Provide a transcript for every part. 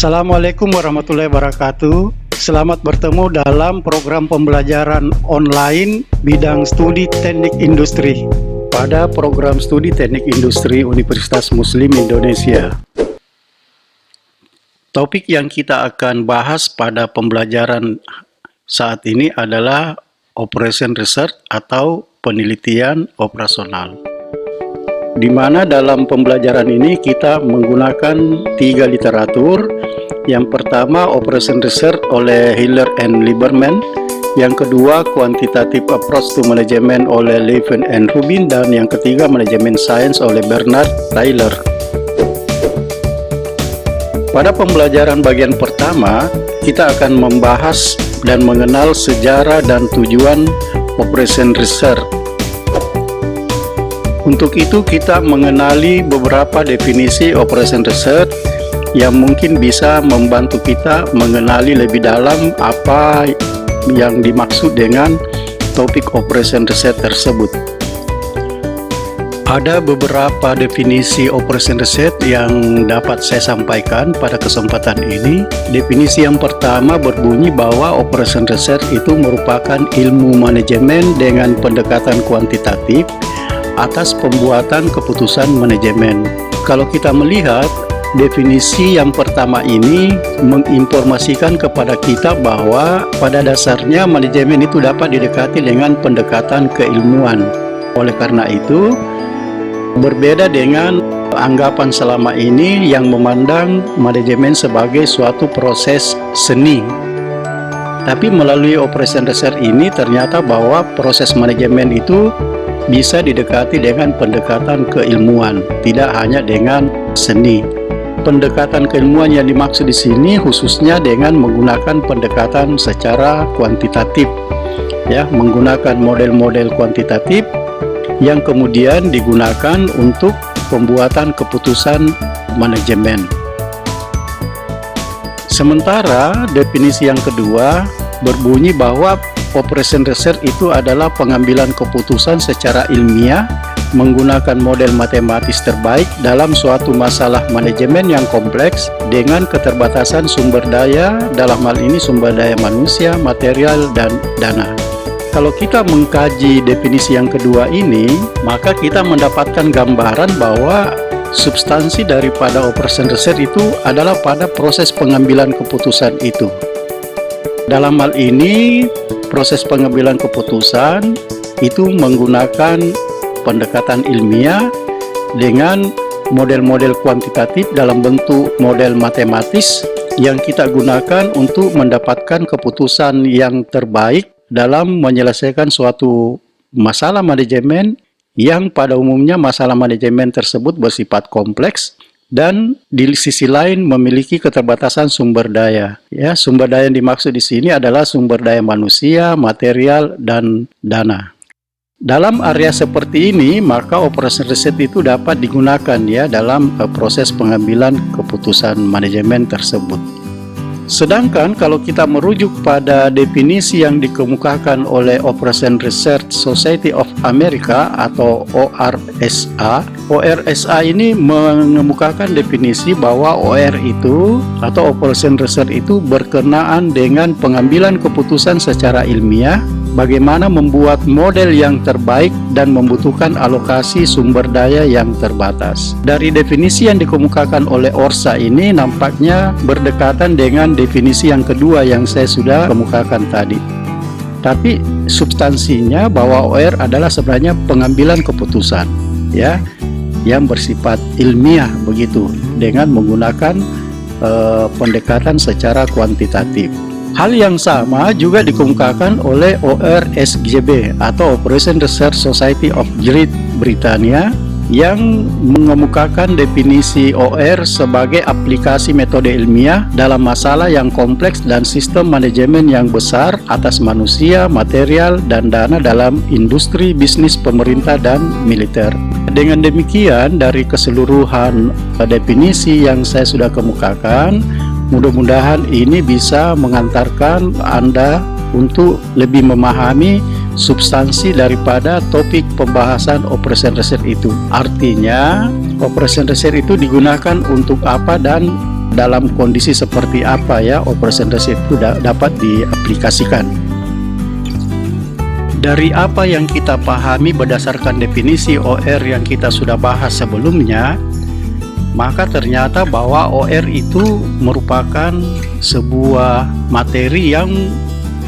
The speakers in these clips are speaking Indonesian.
Assalamualaikum warahmatullahi wabarakatuh. Selamat bertemu dalam program pembelajaran online bidang studi teknik industri pada program studi teknik industri Universitas Muslim Indonesia. Topik yang kita akan bahas pada pembelajaran saat ini adalah Operation Research atau penelitian operasional, di mana dalam pembelajaran ini kita menggunakan 3 literatur. Yang pertama, Operation Research oleh Hiller and Lieberman. Yang kedua, Quantitative Approach to Management oleh Levin and Rubin. Dan yang ketiga, Management Science oleh Bernard Tyler. Pada pembelajaran bagian pertama, kita akan membahas dan mengenal sejarah dan tujuan Operation Research. Untuk itu kita mengenali beberapa definisi Operation Research yang mungkin bisa membantu kita mengenali lebih dalam apa yang dimaksud dengan topik Operation Research tersebut. Ada beberapa definisi Operation Research yang dapat saya sampaikan pada kesempatan ini. Definisi yang pertama berbunyi bahwa Operation Research itu merupakan ilmu manajemen dengan pendekatan kuantitatif atas pembuatan keputusan manajemen. Kalau kita melihat definisi yang pertama ini menginformasikan kepada kita bahwa pada dasarnya manajemen itu dapat didekati dengan pendekatan keilmuan. Oleh karena itu, berbeda dengan anggapan selama ini yang memandang manajemen sebagai suatu proses seni. Tapi melalui Operation Research ini ternyata bahwa proses manajemen itu bisa didekati dengan pendekatan keilmuan, tidak hanya dengan seni. Pendekatan keilmuan yang dimaksud di sini khususnya dengan menggunakan pendekatan secara kuantitatif, ya, menggunakan model-model kuantitatif yang kemudian digunakan untuk pembuatan keputusan manajemen. Sementara definisi yang kedua berbunyi bahwa Operation Research itu adalah pengambilan keputusan secara ilmiah menggunakan model matematis terbaik dalam suatu masalah manajemen yang kompleks dengan keterbatasan sumber daya, dalam hal ini sumber daya manusia, material, dan dana. Kalau kita mengkaji definisi yang kedua ini, maka kita mendapatkan gambaran bahwa substansi daripada Operation Research itu adalah pada proses pengambilan keputusan itu. Dalam hal ini, proses pengambilan keputusan itu menggunakan pendekatan ilmiah dengan model-model kuantitatif dalam bentuk model matematis yang kita gunakan untuk mendapatkan keputusan yang terbaik dalam menyelesaikan suatu masalah manajemen yang pada umumnya masalah manajemen tersebut bersifat kompleks dan di sisi lain memiliki keterbatasan sumber daya. Ya, sumber daya yang dimaksud di sini adalah sumber daya manusia, material, dan dana. Dalam area seperti ini, maka Operation Research itu dapat digunakan ya dalam proses pengambilan keputusan manajemen tersebut. Sedangkan kalau kita merujuk pada definisi yang dikemukakan oleh Operation Research Society of America atau ORSA, ORSA ini mengemukakan definisi bahwa OR itu atau Operation Research itu berkenaan dengan pengambilan keputusan secara ilmiah, bagaimana membuat model yang terbaik dan membutuhkan alokasi sumber daya yang terbatas. Dari definisi yang dikemukakan oleh ORSA ini nampaknya berdekatan dengan definisi yang kedua yang saya sudah kemukakan tadi. Tapi substansinya bahwa OR adalah sebenarnya pengambilan keputusan, ya, yang bersifat ilmiah begitu dengan menggunakan pendekatan secara kuantitatif. Hal yang sama juga dikemukakan oleh ORSGB atau Operation Research Society of Great Britannia yang mengemukakan definisi OR sebagai aplikasi metode ilmiah dalam masalah yang kompleks dan sistem manajemen yang besar atas manusia, material, dan dana dalam industri, bisnis, pemerintah, dan militer. Dengan demikian, dari keseluruhan definisi yang saya sudah kemukakan, mudah-mudahan ini bisa mengantarkan Anda untuk lebih memahami substansi daripada topik pembahasan Operation Research itu. Artinya, Operation Research itu digunakan untuk apa dan dalam kondisi seperti apa ya operation reset itu dapat diaplikasikan. Dari apa yang kita pahami berdasarkan definisi OR yang kita sudah bahas sebelumnya, maka ternyata bahwa OR itu merupakan sebuah materi yang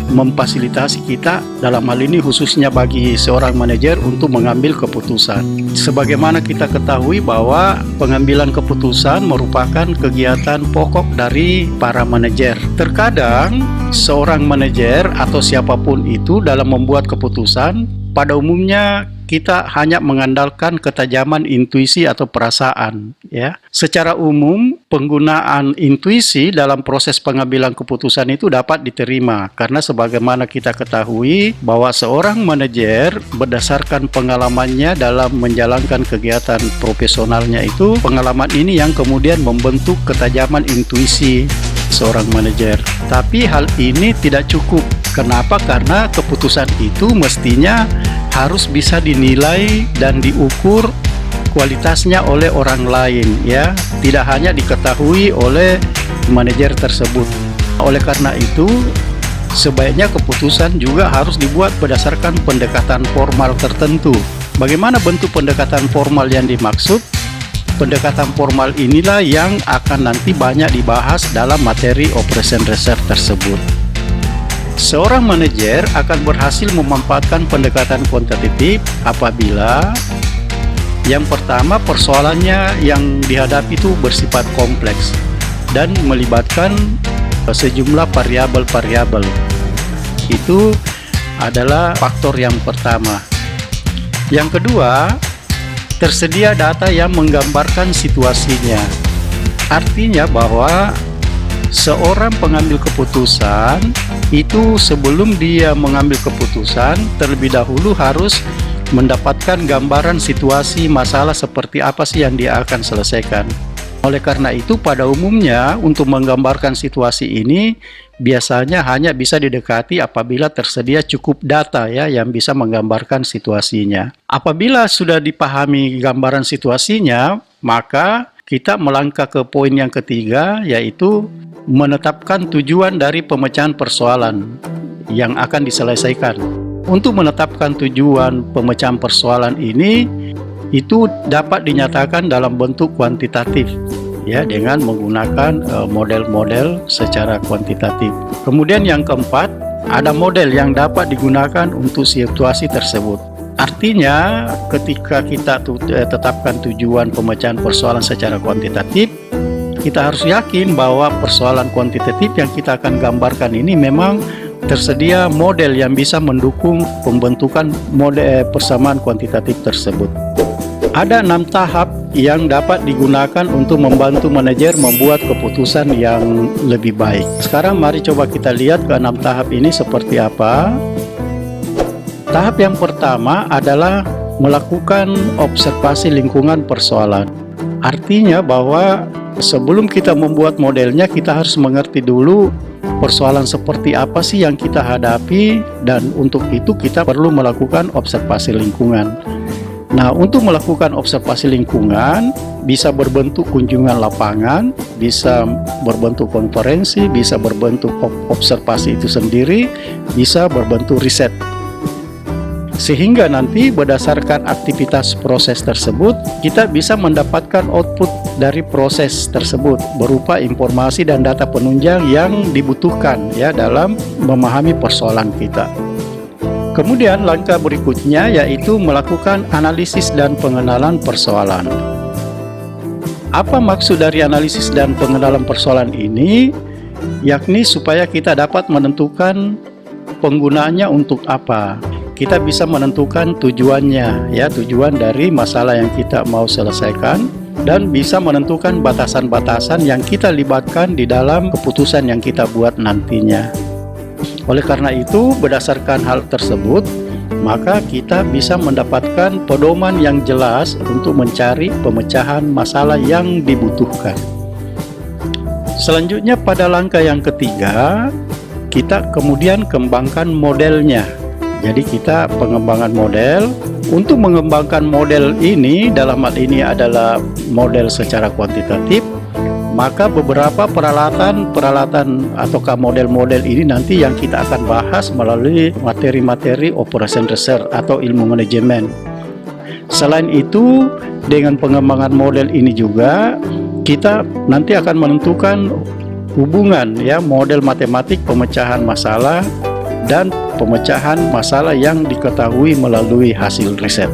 memfasilitasi kita, dalam hal ini khususnya bagi seorang manajer untuk mengambil keputusan. Sebagaimana kita ketahui bahwa pengambilan keputusan merupakan kegiatan pokok dari para manajer. Terkadang seorang manajer atau siapapun itu dalam membuat keputusan, pada umumnya kita hanya mengandalkan ketajaman intuisi atau perasaan ya. Secara umum penggunaan intuisi dalam proses pengambilan keputusan itu dapat diterima karena sebagaimana kita ketahui bahwa seorang manajer berdasarkan pengalamannya dalam menjalankan kegiatan profesionalnya itu, pengalaman ini yang kemudian membentuk ketajaman intuisi seorang manajer. Tapi hal ini tidak cukup. Kenapa? Karena keputusan itu mestinya harus bisa dinilai dan diukur kualitasnya oleh orang lain ya, tidak hanya diketahui oleh manajer tersebut. Oleh karena itu sebaiknya keputusan juga harus dibuat berdasarkan pendekatan formal tertentu. Bagaimana bentuk pendekatan formal yang dimaksud? Pendekatan formal inilah yang akan nanti banyak dibahas dalam materi operation research tersebut. Seorang manajer akan berhasil memanfaatkan pendekatan kuantitatif apabila yang pertama persoalannya yang dihadapi itu bersifat kompleks dan melibatkan sejumlah variabel-variabel. Itu adalah faktor yang pertama. Yang kedua, tersedia data yang menggambarkan situasinya. Artinya bahwa seorang pengambil keputusan itu sebelum dia mengambil keputusan terlebih dahulu harus mendapatkan gambaran situasi masalah seperti apa sih yang dia akan selesaikan. Oleh karena itu pada umumnya untuk menggambarkan situasi ini biasanya hanya bisa didekati apabila tersedia cukup data ya yang bisa menggambarkan situasinya. Apabila sudah dipahami gambaran situasinya, maka kita melangkah ke poin yang ketiga, yaitu menetapkan tujuan dari pemecahan persoalan yang akan diselesaikan. Untuk menetapkan tujuan pemecahan persoalan ini itu dapat dinyatakan dalam bentuk kuantitatif ya, dengan menggunakan model-model secara kuantitatif. Kemudian yang keempat, ada model yang dapat digunakan untuk situasi tersebut. Artinya ketika kita tetapkan tujuan pemecahan persoalan secara kuantitatif, kita harus yakin bahwa persoalan kuantitatif yang kita akan gambarkan ini memang tersedia model yang bisa mendukung pembentukan model persamaan kuantitatif tersebut. Ada 6 tahap yang dapat digunakan untuk membantu manajer membuat keputusan yang lebih baik. Sekarang mari coba kita lihat ke 6 tahap ini seperti apa. Tahap yang pertama adalah melakukan observasi lingkungan persoalan. Artinya bahwa sebelum kita membuat modelnya, kita harus mengerti dulu persoalan seperti apa sih yang kita hadapi, dan untuk itu kita perlu melakukan observasi lingkungan. Nah, untuk melakukan observasi lingkungan bisa berbentuk kunjungan lapangan, bisa berbentuk konferensi, bisa berbentuk observasi itu sendiri, bisa berbentuk riset. Sehingga nanti berdasarkan aktivitas proses tersebut, kita bisa mendapatkan output dari proses tersebut berupa informasi dan data penunjang yang dibutuhkan ya dalam memahami persoalan kita. Kemudian langkah berikutnya yaitu melakukan analisis dan pengenalan persoalan. Apa maksud dari analisis dan pengenalan persoalan ini? Yakni supaya kita dapat menentukan penggunaannya untuk apa. Kita bisa menentukan tujuannya ya, tujuan dari masalah yang kita mau selesaikan, dan bisa menentukan batasan-batasan yang kita libatkan di dalam keputusan yang kita buat nantinya. Oleh karena itu, berdasarkan hal tersebut, maka kita bisa mendapatkan pedoman yang jelas untuk mencari pemecahan masalah yang dibutuhkan. Selanjutnya pada langkah yang ketiga, kita kemudian kembangkan modelnya. Jadi kita pengembangan model. Untuk mengembangkan model ini, dalam hal ini adalah model secara kuantitatif, Maka beberapa peralatan ataukah model-model ini nanti yang kita akan bahas melalui materi-materi operation research atau ilmu manajemen. Selain itu, dengan pengembangan model ini juga kita nanti akan menentukan hubungan ya model matematik pemecahan masalah dan pemecahan masalah yang diketahui melalui hasil riset.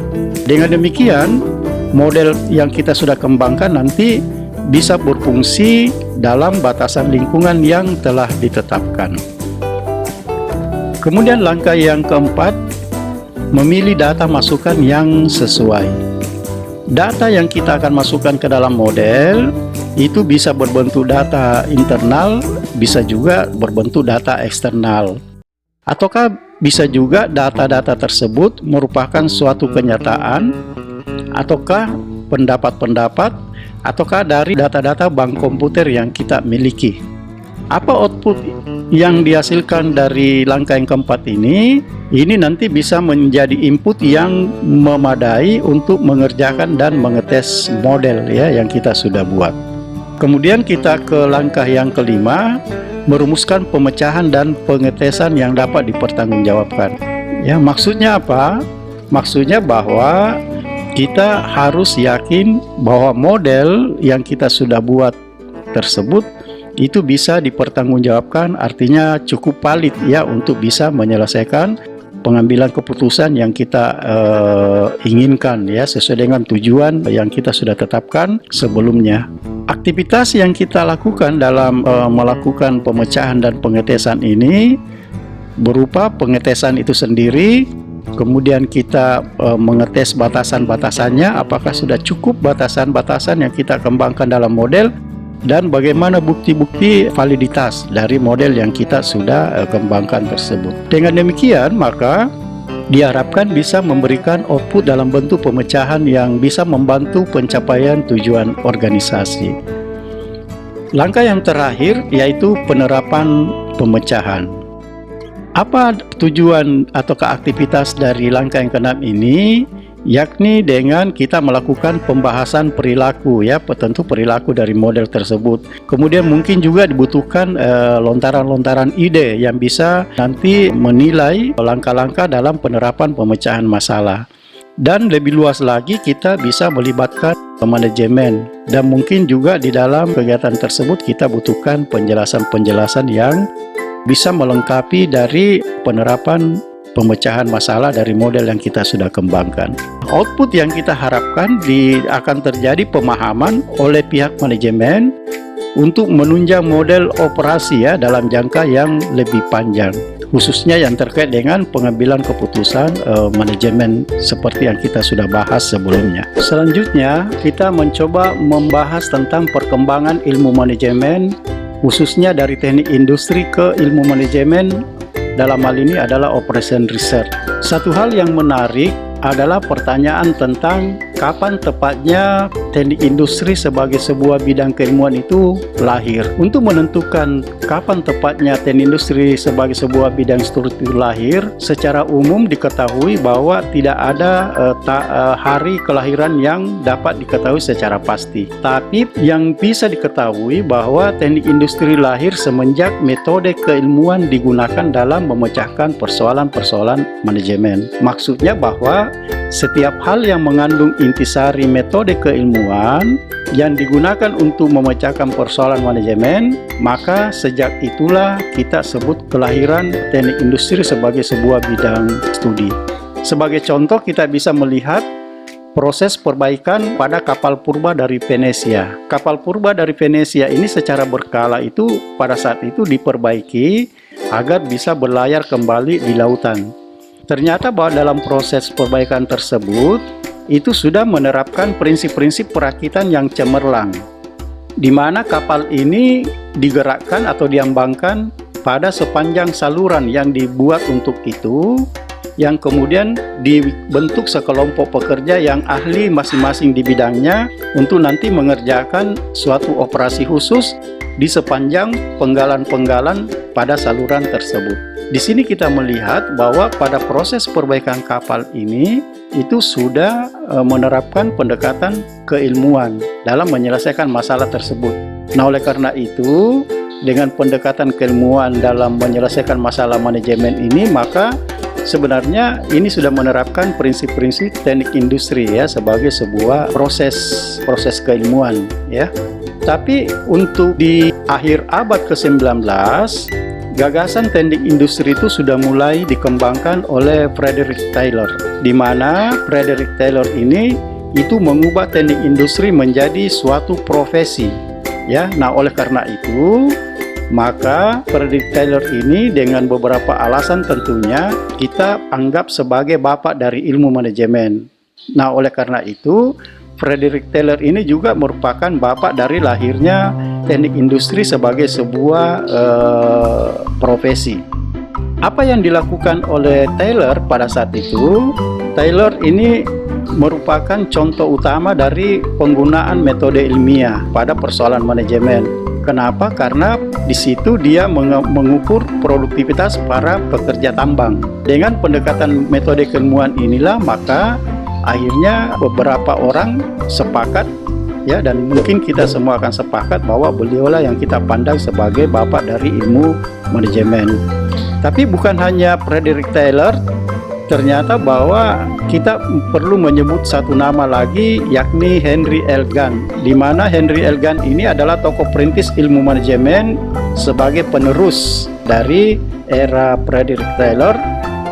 Dengan demikian, model yang kita sudah kembangkan nanti bisa berfungsi dalam batasan lingkungan yang telah ditetapkan. Kemudian langkah yang keempat, memilih data masukan yang sesuai. Data yang kita akan masukkan ke dalam model itu bisa berbentuk data internal, bisa juga berbentuk data eksternal. Ataukah bisa juga data-data tersebut merupakan suatu kenyataan, ataukah pendapat-pendapat, ataukah dari data-data bank komputer yang kita miliki. Apa output yang dihasilkan dari langkah yang keempat ini nanti bisa menjadi input yang memadai untuk mengerjakan dan mengetes model ya yang kita sudah buat. Kemudian kita ke langkah yang kelima, merumuskan pemecahan dan pengetesan yang dapat dipertanggungjawabkan. Ya, maksudnya apa? Maksudnya bahwa kita harus yakin bahwa model yang kita sudah buat tersebut itu bisa dipertanggungjawabkan, artinya cukup valid ya untuk bisa menyelesaikan pengambilan keputusan yang kita inginkan ya sesuai dengan tujuan yang kita sudah tetapkan sebelumnya. Aktivitas yang kita lakukan dalam melakukan pemecahan dan pengetesan ini berupa pengetesan itu sendiri. Kemudian kita mengetes batasan-batasannya, apakah sudah cukup batasan-batasan yang kita kembangkan dalam model, dan bagaimana bukti-bukti validitas dari model yang kita sudah kembangkan tersebut. Dengan demikian, maka diharapkan bisa memberikan output dalam bentuk pemecahan yang bisa membantu pencapaian tujuan organisasi. Langkah yang terakhir yaitu penerapan pemecahan. Apa tujuan atau aktivitas dari langkah yang keenam ini? Yakni dengan kita melakukan pembahasan perilaku ya, tentu perilaku dari model tersebut. Kemudian mungkin juga dibutuhkan lontaran-lontaran ide yang bisa nanti menilai langkah-langkah dalam penerapan pemecahan masalah. Dan lebih luas lagi kita bisa melibatkan manajemen, dan mungkin juga di dalam kegiatan tersebut kita butuhkan penjelasan-penjelasan yang bisa melengkapi dari penerapan pemecahan masalah dari model yang kita sudah kembangkan. Output yang kita harapkan akan terjadi pemahaman oleh pihak manajemen untuk menunjang model operasi ya dalam jangka yang lebih panjang, khususnya yang terkait dengan pengambilan keputusan manajemen seperti yang kita sudah bahas sebelumnya. Selanjutnya kita mencoba membahas tentang perkembangan ilmu manajemen, khususnya dari teknik industri ke ilmu manajemen. Dalam hal ini adalah operation research. Satu hal yang menarik adalah pertanyaan tentang kapan tepatnya teknik industri sebagai sebuah bidang keilmuan itu lahir. Untuk menentukan kapan tepatnya teknik industri sebagai sebuah bidang studi itu lahir, secara umum diketahui bahwa tidak ada hari kelahiran yang dapat diketahui secara pasti. Tapi yang bisa diketahui bahwa teknik industri lahir semenjak metode keilmuan digunakan dalam memecahkan persoalan-persoalan manajemen. Maksudnya bahwa setiap hal yang mengandung intisari metode keilmuan yang digunakan untuk memecahkan persoalan manajemen, maka sejak itulah kita sebut kelahiran teknik industri sebagai sebuah bidang studi. Sebagai contoh, kita bisa melihat proses perbaikan pada kapal purba dari Venesia. Kapal purba dari Venesia ini secara berkala itu pada saat itu diperbaiki agar bisa berlayar kembali di lautan. Ternyata bahwa dalam proses perbaikan tersebut itu sudah menerapkan prinsip-prinsip perakitan yang cemerlang, di mana kapal ini digerakkan atau diambangkan pada sepanjang saluran yang dibuat untuk itu, yang kemudian dibentuk sekelompok pekerja yang ahli masing-masing di bidangnya untuk nanti mengerjakan suatu operasi khusus di sepanjang penggalan-penggalan pada saluran tersebut. Di sini kita melihat bahwa pada proses perbaikan kapal ini itu sudah menerapkan pendekatan keilmuan dalam menyelesaikan masalah tersebut. Nah, oleh karena itu, dengan pendekatan keilmuan dalam menyelesaikan masalah manajemen ini, maka sebenarnya ini sudah menerapkan prinsip-prinsip teknik industri ya sebagai sebuah proses keilmuan ya. Tapi untuk di akhir abad ke-19, gagasan teknik industri itu sudah mulai dikembangkan oleh Frederick Taylor, di mana Frederick Taylor ini itu mengubah teknik industri menjadi suatu profesi ya. Nah, oleh karena itu, maka Frederick Taylor ini dengan beberapa alasan tentunya kita anggap sebagai bapak dari ilmu manajemen. Nah, oleh karena itu, Frederick Taylor ini juga merupakan bapak dari lahirnya teknik industri sebagai sebuah profesi. Apa yang dilakukan oleh Taylor pada saat itu? Taylor ini merupakan contoh utama dari penggunaan metode ilmiah pada persoalan manajemen. Kenapa? Karena di situ dia mengukur produktivitas para pekerja tambang. Dengan pendekatan metode keilmuan inilah maka akhirnya beberapa orang sepakat ya, dan mungkin kita semua akan sepakat bahwa beliaulah yang kita pandang sebagai bapak dari ilmu manajemen. Tapi bukan hanya Frederick Taylor, ternyata bahwa kita perlu menyebut satu nama lagi, yakni Henry L. Gantt, di mana Henry L. Gantt ini adalah tokoh perintis ilmu manajemen sebagai penerus dari era Frederick Taylor.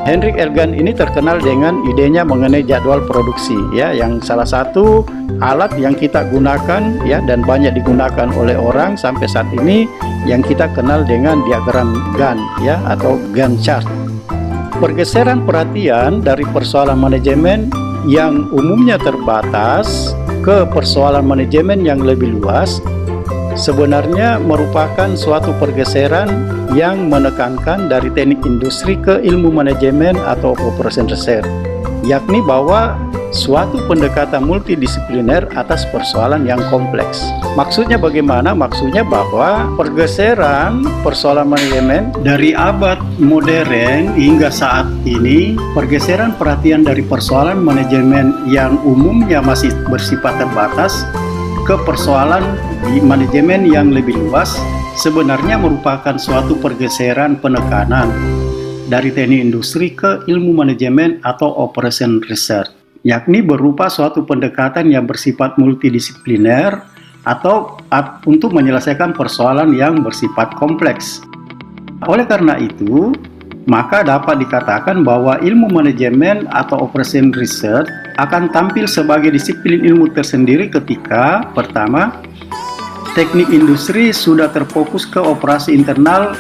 Henry L. Gantt ini terkenal dengan idenya mengenai jadwal produksi ya, yang salah satu alat yang kita gunakan ya dan banyak digunakan oleh orang sampai saat ini yang kita kenal dengan diagram Gantt ya atau Gantt chart. Pergeseran perhatian dari persoalan manajemen yang umumnya terbatas ke persoalan manajemen yang lebih luas sebenarnya merupakan suatu pergeseran yang menekankan dari teknik industri ke ilmu manajemen atau operation research, yakni bahwa suatu pendekatan multidisipliner atas persoalan yang kompleks. Maksudnya bagaimana? Maksudnya bahwa pergeseran persoalan manajemen dari abad modern hingga saat ini, pergeseran perhatian dari persoalan manajemen yang umumnya masih bersifat terbatas ke persoalan di manajemen yang lebih luas sebenarnya merupakan suatu pergeseran penekanan dari teknik industri ke ilmu manajemen atau operation research, yakni berupa suatu pendekatan yang bersifat multidisipliner atau untuk menyelesaikan persoalan yang bersifat kompleks. Oleh karena itu, maka dapat dikatakan bahwa ilmu manajemen atau operation research akan tampil sebagai disiplin ilmu tersendiri ketika pertama, teknik industri sudah terfokus ke operasi internal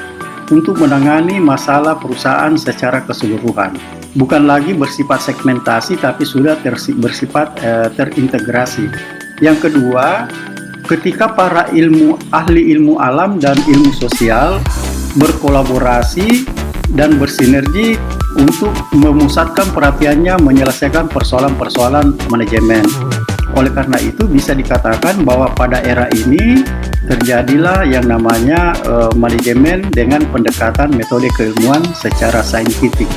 untuk menangani masalah perusahaan secara keseluruhan. Bukan lagi bersifat segmentasi tapi sudah bersifat terintegrasi. Yang kedua, ketika para ahli ilmu alam dan ilmu sosial berkolaborasi dan bersinergi untuk memusatkan perhatiannya menyelesaikan persoalan-persoalan manajemen. Oleh karena itu bisa dikatakan bahwa pada era ini terjadilah yang namanya manajemen dengan pendekatan metode keilmuan secara saintifik.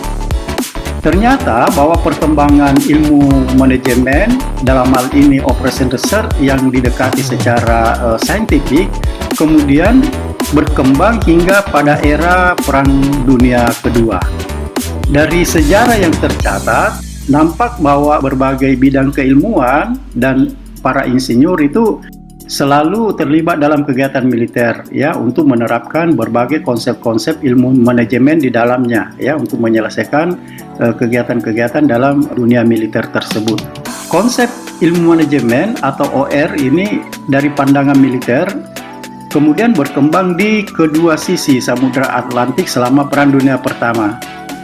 Ternyata bahwa perkembangan ilmu manajemen dalam hal ini operation research yang didekati secara saintifik kemudian berkembang hingga pada era Perang Dunia Kedua. Dari sejarah yang tercatat, nampak bahwa berbagai bidang keilmuan dan para insinyur itu selalu terlibat dalam kegiatan militer ya untuk menerapkan berbagai konsep-konsep ilmu manajemen di dalamnya ya untuk menyelesaikan kegiatan-kegiatan dalam dunia militer tersebut. Konsep ilmu manajemen atau OR ini dari pandangan militer kemudian berkembang di kedua sisi Samudra Atlantik selama Perang Dunia Pertama.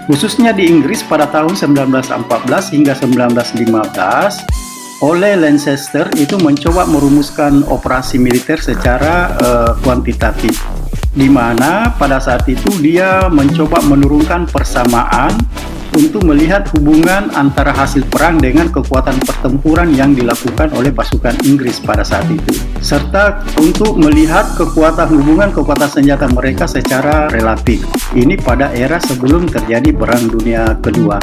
Khususnya di Inggris pada tahun 1914 hingga 1915, oleh Lancaster itu mencoba merumuskan operasi militer secara kuantitatif, di mana pada saat itu dia mencoba menurunkan persamaan untuk melihat hubungan antara hasil perang dengan kekuatan pertempuran yang dilakukan oleh pasukan Inggris pada saat itu, serta untuk melihat hubungan kekuatan senjata mereka secara relatif. Ini pada era sebelum terjadi Perang Dunia Kedua.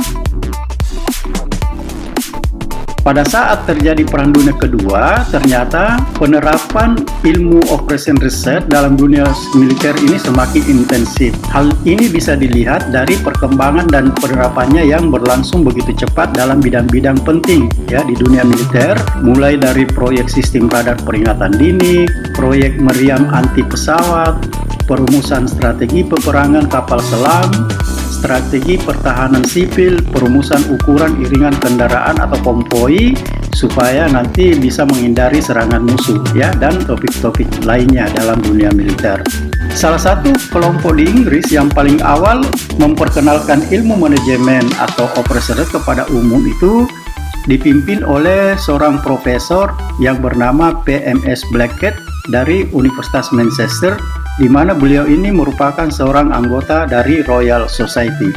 Pada saat terjadi Perang Dunia Kedua, ternyata penerapan ilmu operation research dalam dunia militer ini semakin intensif. Hal ini bisa dilihat dari perkembangan dan penerapannya yang berlangsung begitu cepat dalam bidang-bidang penting ya di dunia militer, mulai dari proyek sistem radar peringatan dini, proyek meriam anti pesawat, perumusan strategi peperangan kapal selam, strategi pertahanan sipil, perumusan ukuran iringan kendaraan atau konvoi supaya nanti bisa menghindari serangan musuh ya, dan topik-topik lainnya dalam dunia militer. Salah satu kelompok di Inggris yang paling awal memperkenalkan ilmu manajemen atau operation kepada umum itu dipimpin oleh seorang profesor yang bernama PMS Blackett dari Universitas Manchester, di mana beliau ini merupakan seorang anggota dari Royal Society.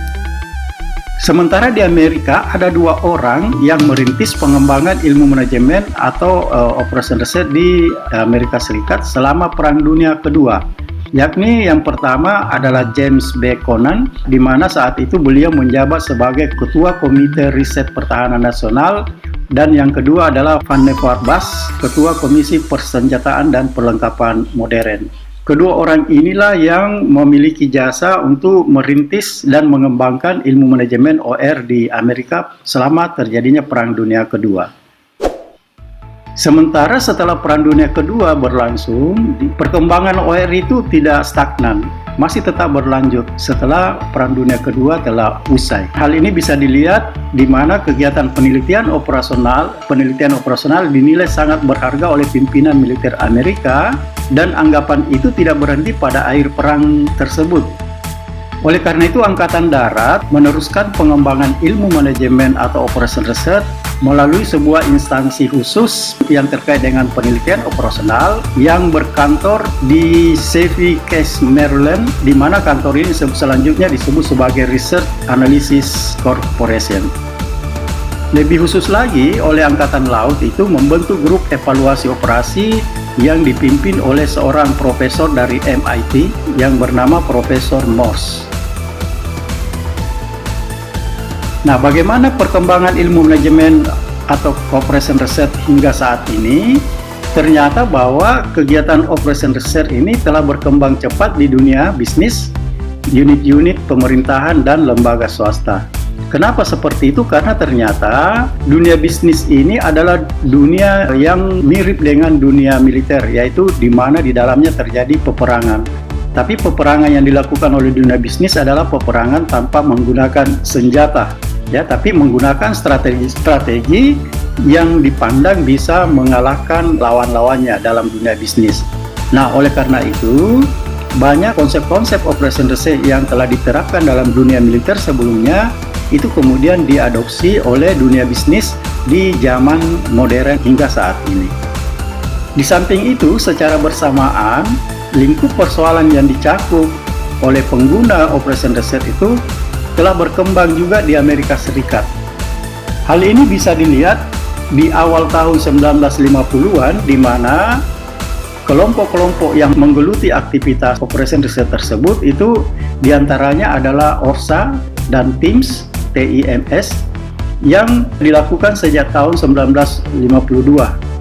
Sementara di Amerika ada dua orang yang merintis pengembangan ilmu manajemen atau operation research di Amerika Serikat selama Perang Dunia Kedua. Yakni yang pertama adalah James B. Conant, di mana saat itu beliau menjabat sebagai Ketua Komite Riset Pertahanan Nasional, dan yang kedua adalah Van Nevar Bust, Ketua Komisi Persenjataan dan Perlengkapan Modern. Kedua orang inilah yang memiliki jasa untuk merintis dan mengembangkan ilmu manajemen OR di Amerika selama terjadinya Perang Dunia Kedua. Sementara setelah Perang Dunia Kedua berlangsung, perkembangan OR itu tidak stagnan, masih tetap berlanjut setelah Perang Dunia Kedua telah usai. Hal ini bisa dilihat di mana kegiatan penelitian operasional dinilai sangat berharga oleh pimpinan militer Amerika, dan anggapan itu tidak berhenti pada akhir perang tersebut. Oleh karena itu, Angkatan Darat meneruskan pengembangan ilmu manajemen atau operation research melalui sebuah instansi khusus yang terkait dengan penelitian operasional yang berkantor di Chevy Chase, Maryland, di mana kantor ini selanjutnya disebut sebagai Research Analysis Corporation. Lebih khusus lagi, oleh Angkatan Laut itu membentuk grup evaluasi operasi yang dipimpin oleh seorang profesor dari MIT yang bernama Profesor Morse. Nah, bagaimana perkembangan ilmu manajemen atau operation research hingga saat ini? Ternyata bahwa kegiatan operation research ini telah berkembang cepat di dunia bisnis, unit-unit pemerintahan, dan lembaga swasta. Kenapa seperti itu? Karena ternyata dunia bisnis ini adalah dunia yang mirip dengan dunia militer, yaitu di mana di dalamnya terjadi peperangan. Tapi peperangan yang dilakukan oleh dunia bisnis adalah peperangan tanpa menggunakan senjata, ya, tapi menggunakan strategi-strategi yang dipandang bisa mengalahkan lawan-lawannya dalam dunia bisnis. Nah, oleh karena itu, banyak konsep-konsep operation research yang telah diterapkan dalam dunia militer sebelumnya itu kemudian diadopsi oleh dunia bisnis di zaman modern hingga saat ini. Di samping itu, secara bersamaan, lingkup persoalan yang dicakup oleh pengguna operation research itu telah berkembang juga di Amerika Serikat. Hal ini bisa dilihat di awal tahun 1950-an, di mana kelompok-kelompok yang menggeluti aktivitas operation research tersebut itu diantaranya adalah ORSA dan TIMS, yang dilakukan sejak tahun 1952,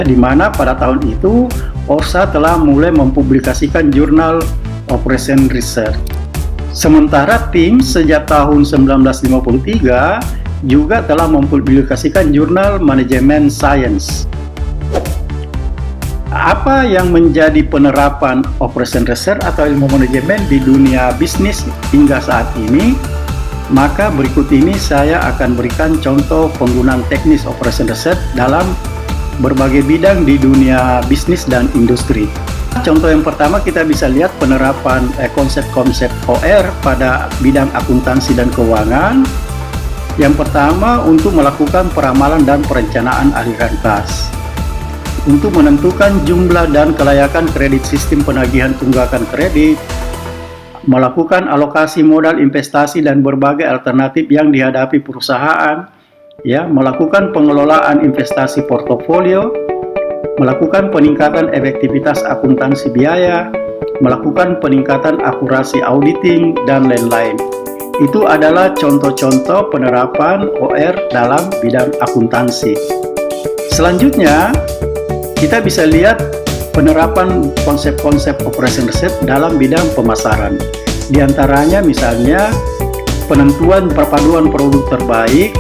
di mana pada tahun itu ORSA telah mulai mempublikasikan jurnal Operation Research. Sementara TIMS sejak tahun 1953 juga telah mempublikasikan jurnal Management Science. Apa yang menjadi penerapan Operation Research atau ilmu manajemen di dunia bisnis hingga saat ini? Maka berikut ini saya akan berikan contoh penggunaan teknis Operation Research dalam berbagai bidang di dunia bisnis dan industri. Contoh yang pertama, kita bisa lihat penerapan konsep-konsep OR pada bidang akuntansi dan keuangan. Yang pertama, untuk melakukan peramalan dan perencanaan aliran kas. Untuk menentukan jumlah dan kelayakan kredit sistem penagihan tunggakan kredit, melakukan alokasi modal investasi dan berbagai alternatif yang dihadapi perusahaan, ya, melakukan pengelolaan investasi portofolio, melakukan peningkatan efektivitas akuntansi biaya, melakukan peningkatan akurasi auditing, dan lain-lain. Itu adalah contoh-contoh penerapan OR dalam bidang akuntansi. Selanjutnya, kita bisa lihat penerapan konsep-konsep operation research dalam bidang pemasaran. Di antaranya misalnya penentuan perpaduan produk terbaik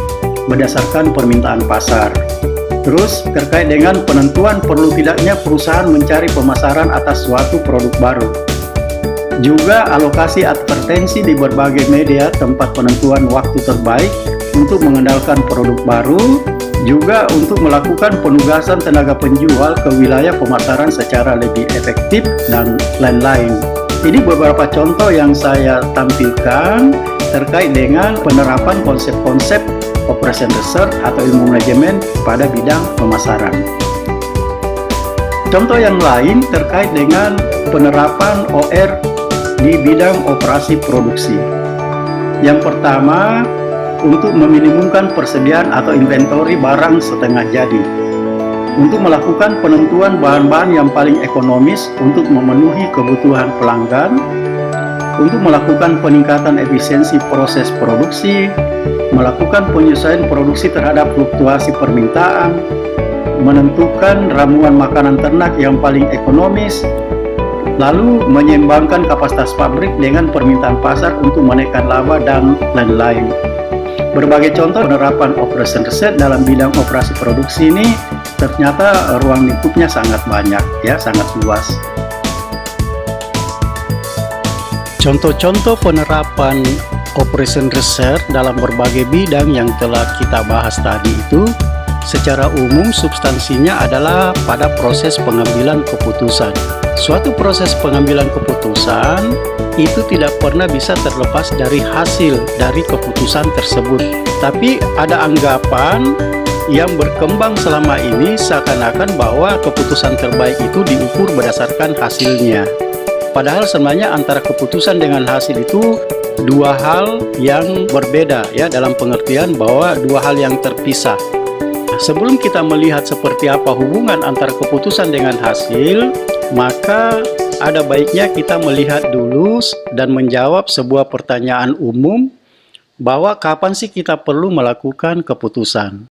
berdasarkan permintaan pasar. Terus terkait dengan penentuan perlu tidaknya perusahaan mencari pemasaran atas suatu produk baru. Juga alokasi advertensi di berbagai media tempat penentuan waktu terbaik untuk mengandalkan produk baru, juga untuk melakukan penugasan tenaga penjual ke wilayah pemasaran secara lebih efektif, dan lain-lain. Ini beberapa contoh yang saya tampilkan terkait dengan penerapan konsep-konsep operation research atau ilmu manajemen pada bidang pemasaran. Contoh yang lain terkait dengan penerapan OR di bidang operasi produksi. Yang pertama, untuk meminimumkan persediaan atau inventory barang setengah jadi, untuk melakukan penentuan bahan-bahan yang paling ekonomis untuk memenuhi kebutuhan pelanggan, untuk melakukan peningkatan efisiensi proses produksi, melakukan penyesuaian produksi terhadap fluktuasi permintaan, menentukan ramuan makanan ternak yang paling ekonomis, lalu menyeimbangkan kapasitas pabrik dengan permintaan pasar untuk menaikkan laba, dan lain-lain. Berbagai contoh penerapan operation research dalam bidang operasi produksi ini ternyata ruang lingkupnya sangat banyak, ya, sangat luas. Contoh-contoh penerapan operation research dalam berbagai bidang yang telah kita bahas tadi itu secara umum substansinya adalah pada proses pengambilan keputusan. Suatu proses pengambilan keputusan itu tidak pernah bisa terlepas dari hasil dari keputusan tersebut. Tapi ada anggapan yang berkembang selama ini seakan-akan bahwa keputusan terbaik itu diukur berdasarkan hasilnya. Padahal sebenarnya antara keputusan dengan hasil itu dua hal yang berbeda, ya, dalam pengertian bahwa dua hal yang terpisah. Sebelum kita melihat seperti apa hubungan antara keputusan dengan hasil, maka ada baiknya kita melihat dulu dan menjawab sebuah pertanyaan umum bahwa kapan sih kita perlu melakukan keputusan.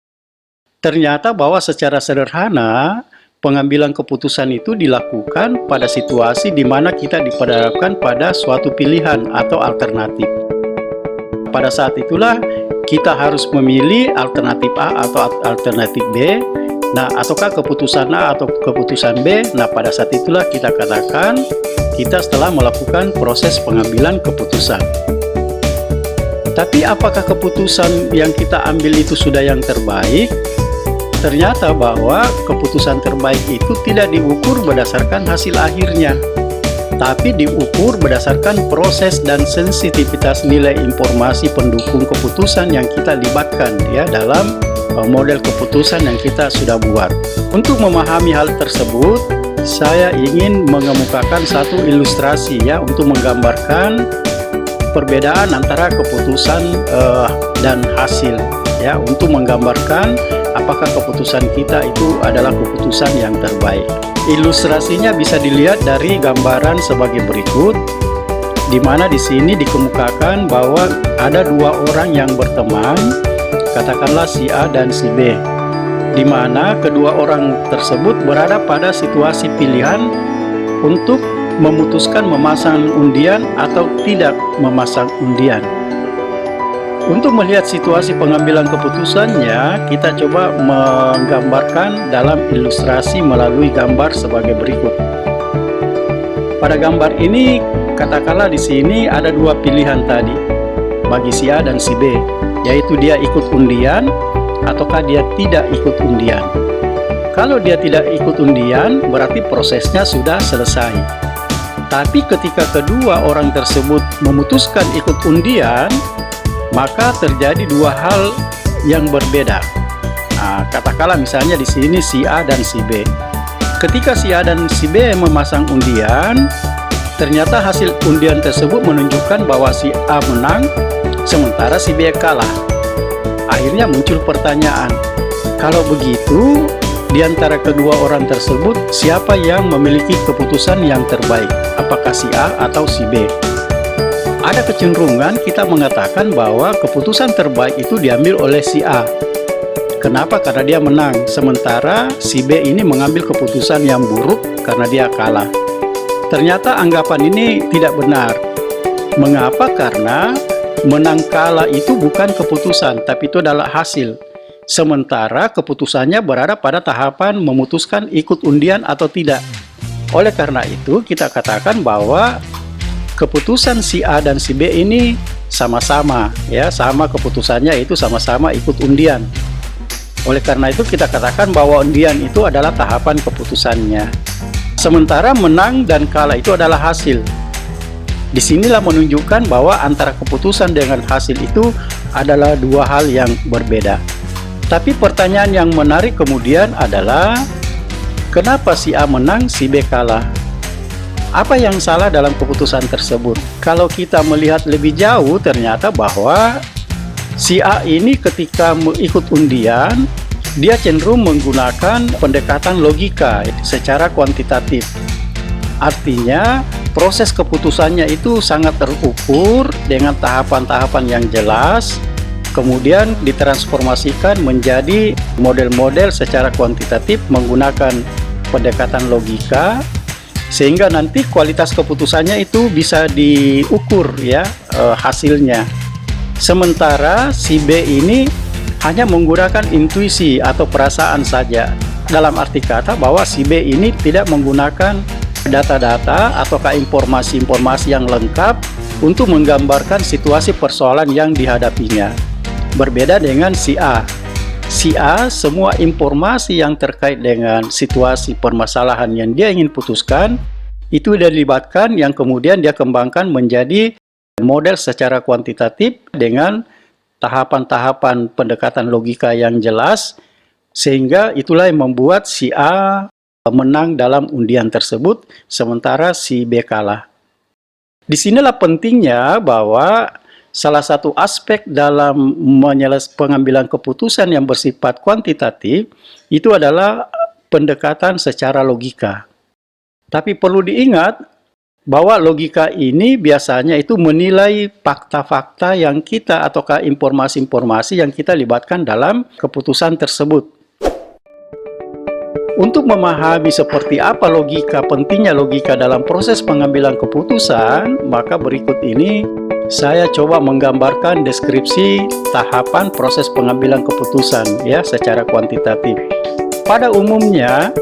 Ternyata bahwa secara sederhana pengambilan keputusan itu dilakukan pada situasi di mana kita diperhadapkan pada suatu pilihan atau alternatif. Pada saat itulah kita harus memilih alternatif A atau alternatif B. Nah, ataukah keputusan A atau keputusan B? Nah, pada saat itulah kita katakan kita setelah melakukan proses pengambilan keputusan. Tapi apakah keputusan yang kita ambil itu sudah yang terbaik? Ternyata bahwa keputusan terbaik itu tidak diukur berdasarkan hasil akhirnya, tapi diukur berdasarkan proses dan sensitivitas nilai informasi pendukung keputusan yang kita libatkan, ya, dalam model keputusan yang kita sudah buat. Untuk memahami hal tersebut, saya ingin mengemukakan satu ilustrasi, ya, untuk menggambarkan perbedaan antara keputusan dan hasil, ya, untuk menggambarkan apakah keputusan kita itu adalah keputusan yang terbaik. Ilustrasinya bisa dilihat dari gambaran sebagai berikut, di mana di sini dikemukakan bahwa ada dua orang yang berteman, katakanlah si A dan si B, di mana kedua orang tersebut berada pada situasi pilihan untuk memutuskan memasang undian atau tidak memasang undian. Untuk melihat situasi pengambilan keputusannya, kita coba menggambarkan dalam ilustrasi melalui gambar sebagai berikut. Pada gambar ini, katakanlah di sini ada dua pilihan tadi bagi si A dan si B, yaitu dia ikut undian ataukah dia tidak ikut undian. Kalau dia tidak ikut undian, berarti prosesnya sudah selesai. Tapi ketika kedua orang tersebut memutuskan ikut undian, maka terjadi dua hal yang berbeda. Nah, katakanlah misalnya di sini si A dan si B. Ketika si A dan si B memasang undian, ternyata hasil undian tersebut menunjukkan bahwa si A menang, sementara si B kalah. Akhirnya muncul pertanyaan, kalau begitu, di antara kedua orang tersebut, siapa yang memiliki keputusan yang terbaik? Apakah si A atau si B? Ada kecenderungan kita mengatakan bahwa keputusan terbaik itu diambil oleh si A. Kenapa? Karena dia menang, sementara si B ini mengambil keputusan yang buruk karena dia kalah. Ternyata anggapan ini tidak benar. Mengapa? Karena menang kalah itu bukan keputusan, tapi itu adalah hasil. Sementara keputusannya berada pada tahapan memutuskan ikut undian atau tidak. Oleh karena itu, kita katakan bahwa keputusan si A dan si B ini sama-sama, ya, sama keputusannya, itu sama-sama ikut undian. Oleh karena itu kita katakan bahwa undian itu adalah tahapan keputusannya. Sementara menang dan kalah itu adalah hasil. Disinilah menunjukkan bahwa antara keputusan dengan hasil itu adalah dua hal yang berbeda. Tapi pertanyaan yang menarik kemudian adalah, kenapa si A menang, si B kalah? Apa yang salah dalam keputusan tersebut? Kalau kita melihat lebih jauh, ternyata bahwa si A ini ketika ikut undian, dia cenderung menggunakan pendekatan logika secara kuantitatif. Artinya, proses keputusannya itu sangat terukur dengan tahapan-tahapan yang jelas, kemudian ditransformasikan menjadi model-model secara kuantitatif menggunakan pendekatan logika, sehingga nanti kualitas keputusannya itu bisa diukur, ya, hasilnya. Sementara si B ini hanya menggunakan intuisi atau perasaan saja. Dalam arti kata bahwa si B ini tidak menggunakan data-data ataukah informasi-informasi yang lengkap untuk menggambarkan situasi persoalan yang dihadapinya. Berbeda dengan si A. Si A, semua informasi yang terkait dengan situasi permasalahan yang dia ingin putuskan itu dilibatkan, yang kemudian dia kembangkan menjadi model secara kuantitatif dengan tahapan-tahapan pendekatan logika yang jelas, sehingga itulah yang membuat si A menang dalam undian tersebut, sementara si B kalah. Disinilah pentingnya bahwa salah satu aspek dalam pengambilan keputusan yang bersifat kuantitatif itu adalah pendekatan secara logika. Tapi perlu diingat bahwa logika ini biasanya itu menilai fakta-fakta yang kita ataukah informasi-informasi yang kita libatkan dalam keputusan tersebut. Untuk memahami seperti apa pentingnya logika dalam proses pengambilan keputusan, maka berikut ini saya coba menggambarkan deskripsi tahapan proses pengambilan keputusan, ya, secara kuantitatif. Pada umumnya,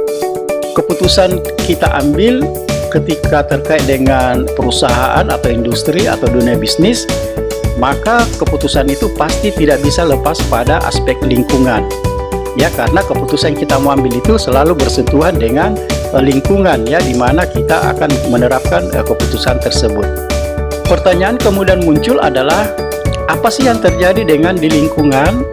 keputusan kita ambil ketika terkait dengan perusahaan atau industri atau dunia bisnis, maka keputusan itu pasti tidak bisa lepas pada aspek lingkungan. Ya, karena keputusan kita mau ambil itu selalu bersentuhan dengan lingkungan, ya, di mana kita akan menerapkan keputusan tersebut. Pertanyaan kemudian muncul adalah, apa sih yang terjadi dengan di lingkungan?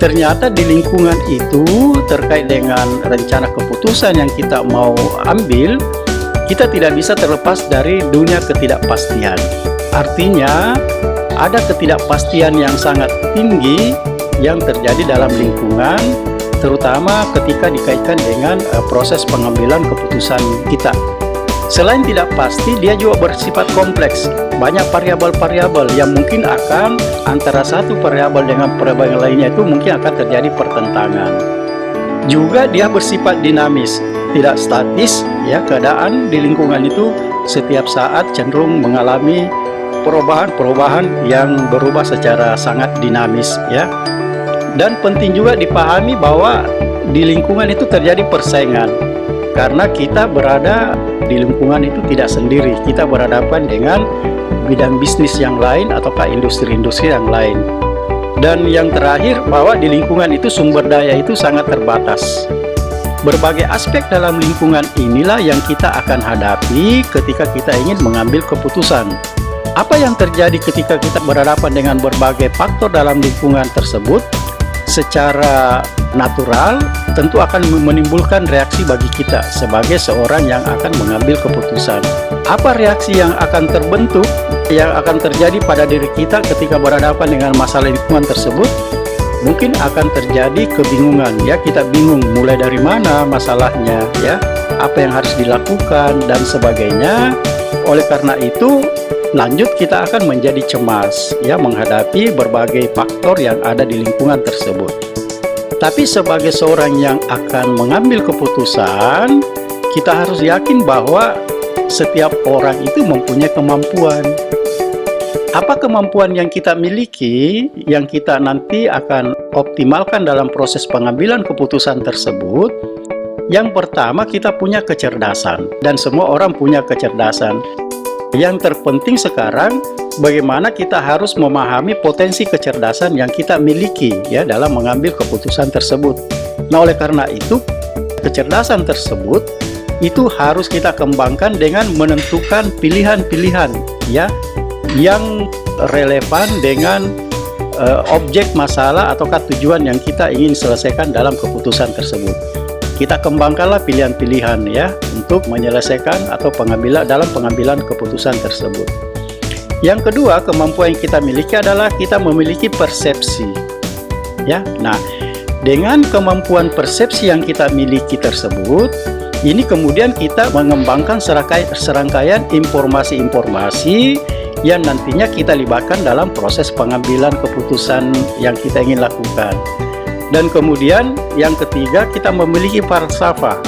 Ternyata di lingkungan itu terkait dengan rencana keputusan yang kita mau ambil, kita tidak bisa terlepas dari dunia ketidakpastian. Artinya, ada ketidakpastian yang sangat tinggi yang terjadi dalam lingkungan, terutama ketika dikaitkan dengan proses pengambilan keputusan kita. Selain tidak pasti, dia juga bersifat kompleks. Banyak variabel-variabel yang mungkin akan antara satu variabel dengan variabel yang lainnya itu mungkin akan terjadi pertentangan. Juga dia bersifat dinamis, tidak statis, ya, keadaan di lingkungan itu setiap saat cenderung mengalami perubahan-perubahan yang berubah secara sangat dinamis, ya. Dan penting juga dipahami bahwa di lingkungan itu terjadi persaingan, karena kita berada di lingkungan itu tidak sendiri, kita berhadapan dengan bidang bisnis yang lain ataukah industri-industri yang lain. Dan yang terakhir, bahwa di lingkungan itu sumber daya itu sangat terbatas. Berbagai aspek dalam lingkungan inilah yang kita akan hadapi ketika kita ingin mengambil keputusan. Apa yang terjadi ketika kita berhadapan dengan berbagai faktor dalam lingkungan tersebut? Secara natural tentu akan menimbulkan reaksi bagi kita sebagai seorang yang akan mengambil keputusan. Apa reaksi yang akan terbentuk, yang akan terjadi pada diri kita ketika berhadapan dengan masalah lingkungan tersebut? Mungkin akan terjadi kebingungan, ya, kita bingung mulai dari mana masalahnya, ya, apa yang harus dilakukan dan sebagainya. Oleh karena itu, lanjut kita akan menjadi cemas, ya, menghadapi berbagai faktor yang ada di lingkungan tersebut. Tapi sebagai seorang yang akan mengambil keputusan, kita harus yakin bahwa setiap orang itu mempunyai kemampuan. Apa kemampuan yang kita miliki, yang kita nanti akan optimalkan dalam proses pengambilan keputusan tersebut? Yang pertama, kita punya kecerdasan, dan semua orang punya kecerdasan. Yang terpenting sekarang, bagaimana kita harus memahami potensi kecerdasan yang kita miliki ya dalam mengambil keputusan tersebut. Nah, oleh karena itu, kecerdasan tersebut itu harus kita kembangkan dengan menentukan pilihan-pilihan ya yang relevan dengan objek masalah ataukah tujuan yang kita ingin selesaikan dalam keputusan tersebut. Kita kembangkanlah pilihan-pilihan ya untuk menyelesaikan atau dalam pengambilan keputusan tersebut. Yang kedua, kemampuan yang kita miliki adalah kita memiliki persepsi. Ya. Nah, dengan kemampuan persepsi yang kita miliki tersebut, ini kemudian kita mengembangkan serangkaian informasi-informasi yang nantinya kita libatkan dalam proses pengambilan keputusan yang kita ingin lakukan. Dan kemudian yang ketiga, kita memiliki falsafah.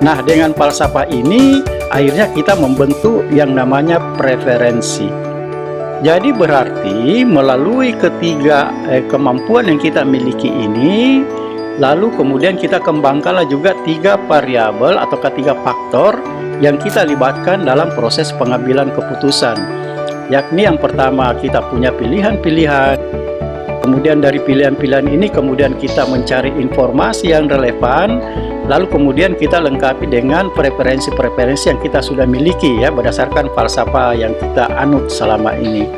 Nah, dengan falsafah ini akhirnya kita membentuk yang namanya preferensi. Jadi berarti melalui ketiga kemampuan yang kita miliki ini, lalu kemudian kita kembangkanlah juga 3 variabel atau 3 faktor yang kita libatkan dalam proses pengambilan keputusan. Yakni yang pertama, kita punya pilihan-pilihan. Kemudian dari pilihan-pilihan ini kemudian kita mencari informasi yang relevan, lalu kemudian kita lengkapi dengan preferensi-preferensi yang kita sudah miliki ya berdasarkan falsafah yang kita anut selama ini.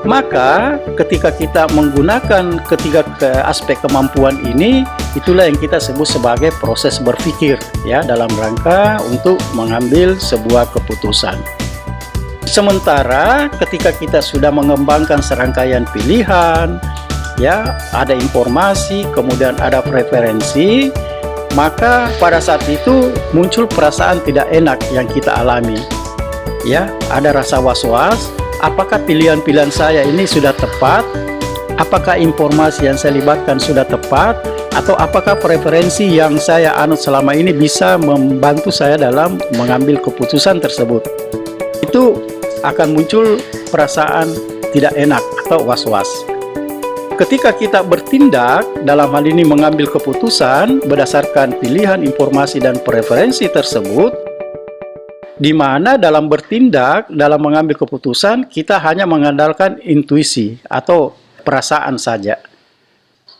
Maka ketika kita menggunakan ketiga aspek kemampuan ini, itulah yang kita sebut sebagai proses berpikir ya dalam rangka untuk mengambil sebuah keputusan. Sementara ketika kita sudah mengembangkan serangkaian pilihan, ya ada informasi, kemudian ada preferensi, maka pada saat itu muncul perasaan tidak enak yang kita alami. Ya, ada rasa was-was, apakah pilihan-pilihan saya ini sudah tepat? Apakah informasi yang saya libatkan sudah tepat? Atau apakah preferensi yang saya anut selama ini bisa membantu saya dalam mengambil keputusan tersebut? Itu akan muncul perasaan tidak enak atau was-was. Ketika kita bertindak dalam hal ini mengambil keputusan berdasarkan pilihan, informasi, dan preferensi tersebut, di mana dalam bertindak, dalam mengambil keputusan, kita hanya mengandalkan intuisi atau perasaan saja.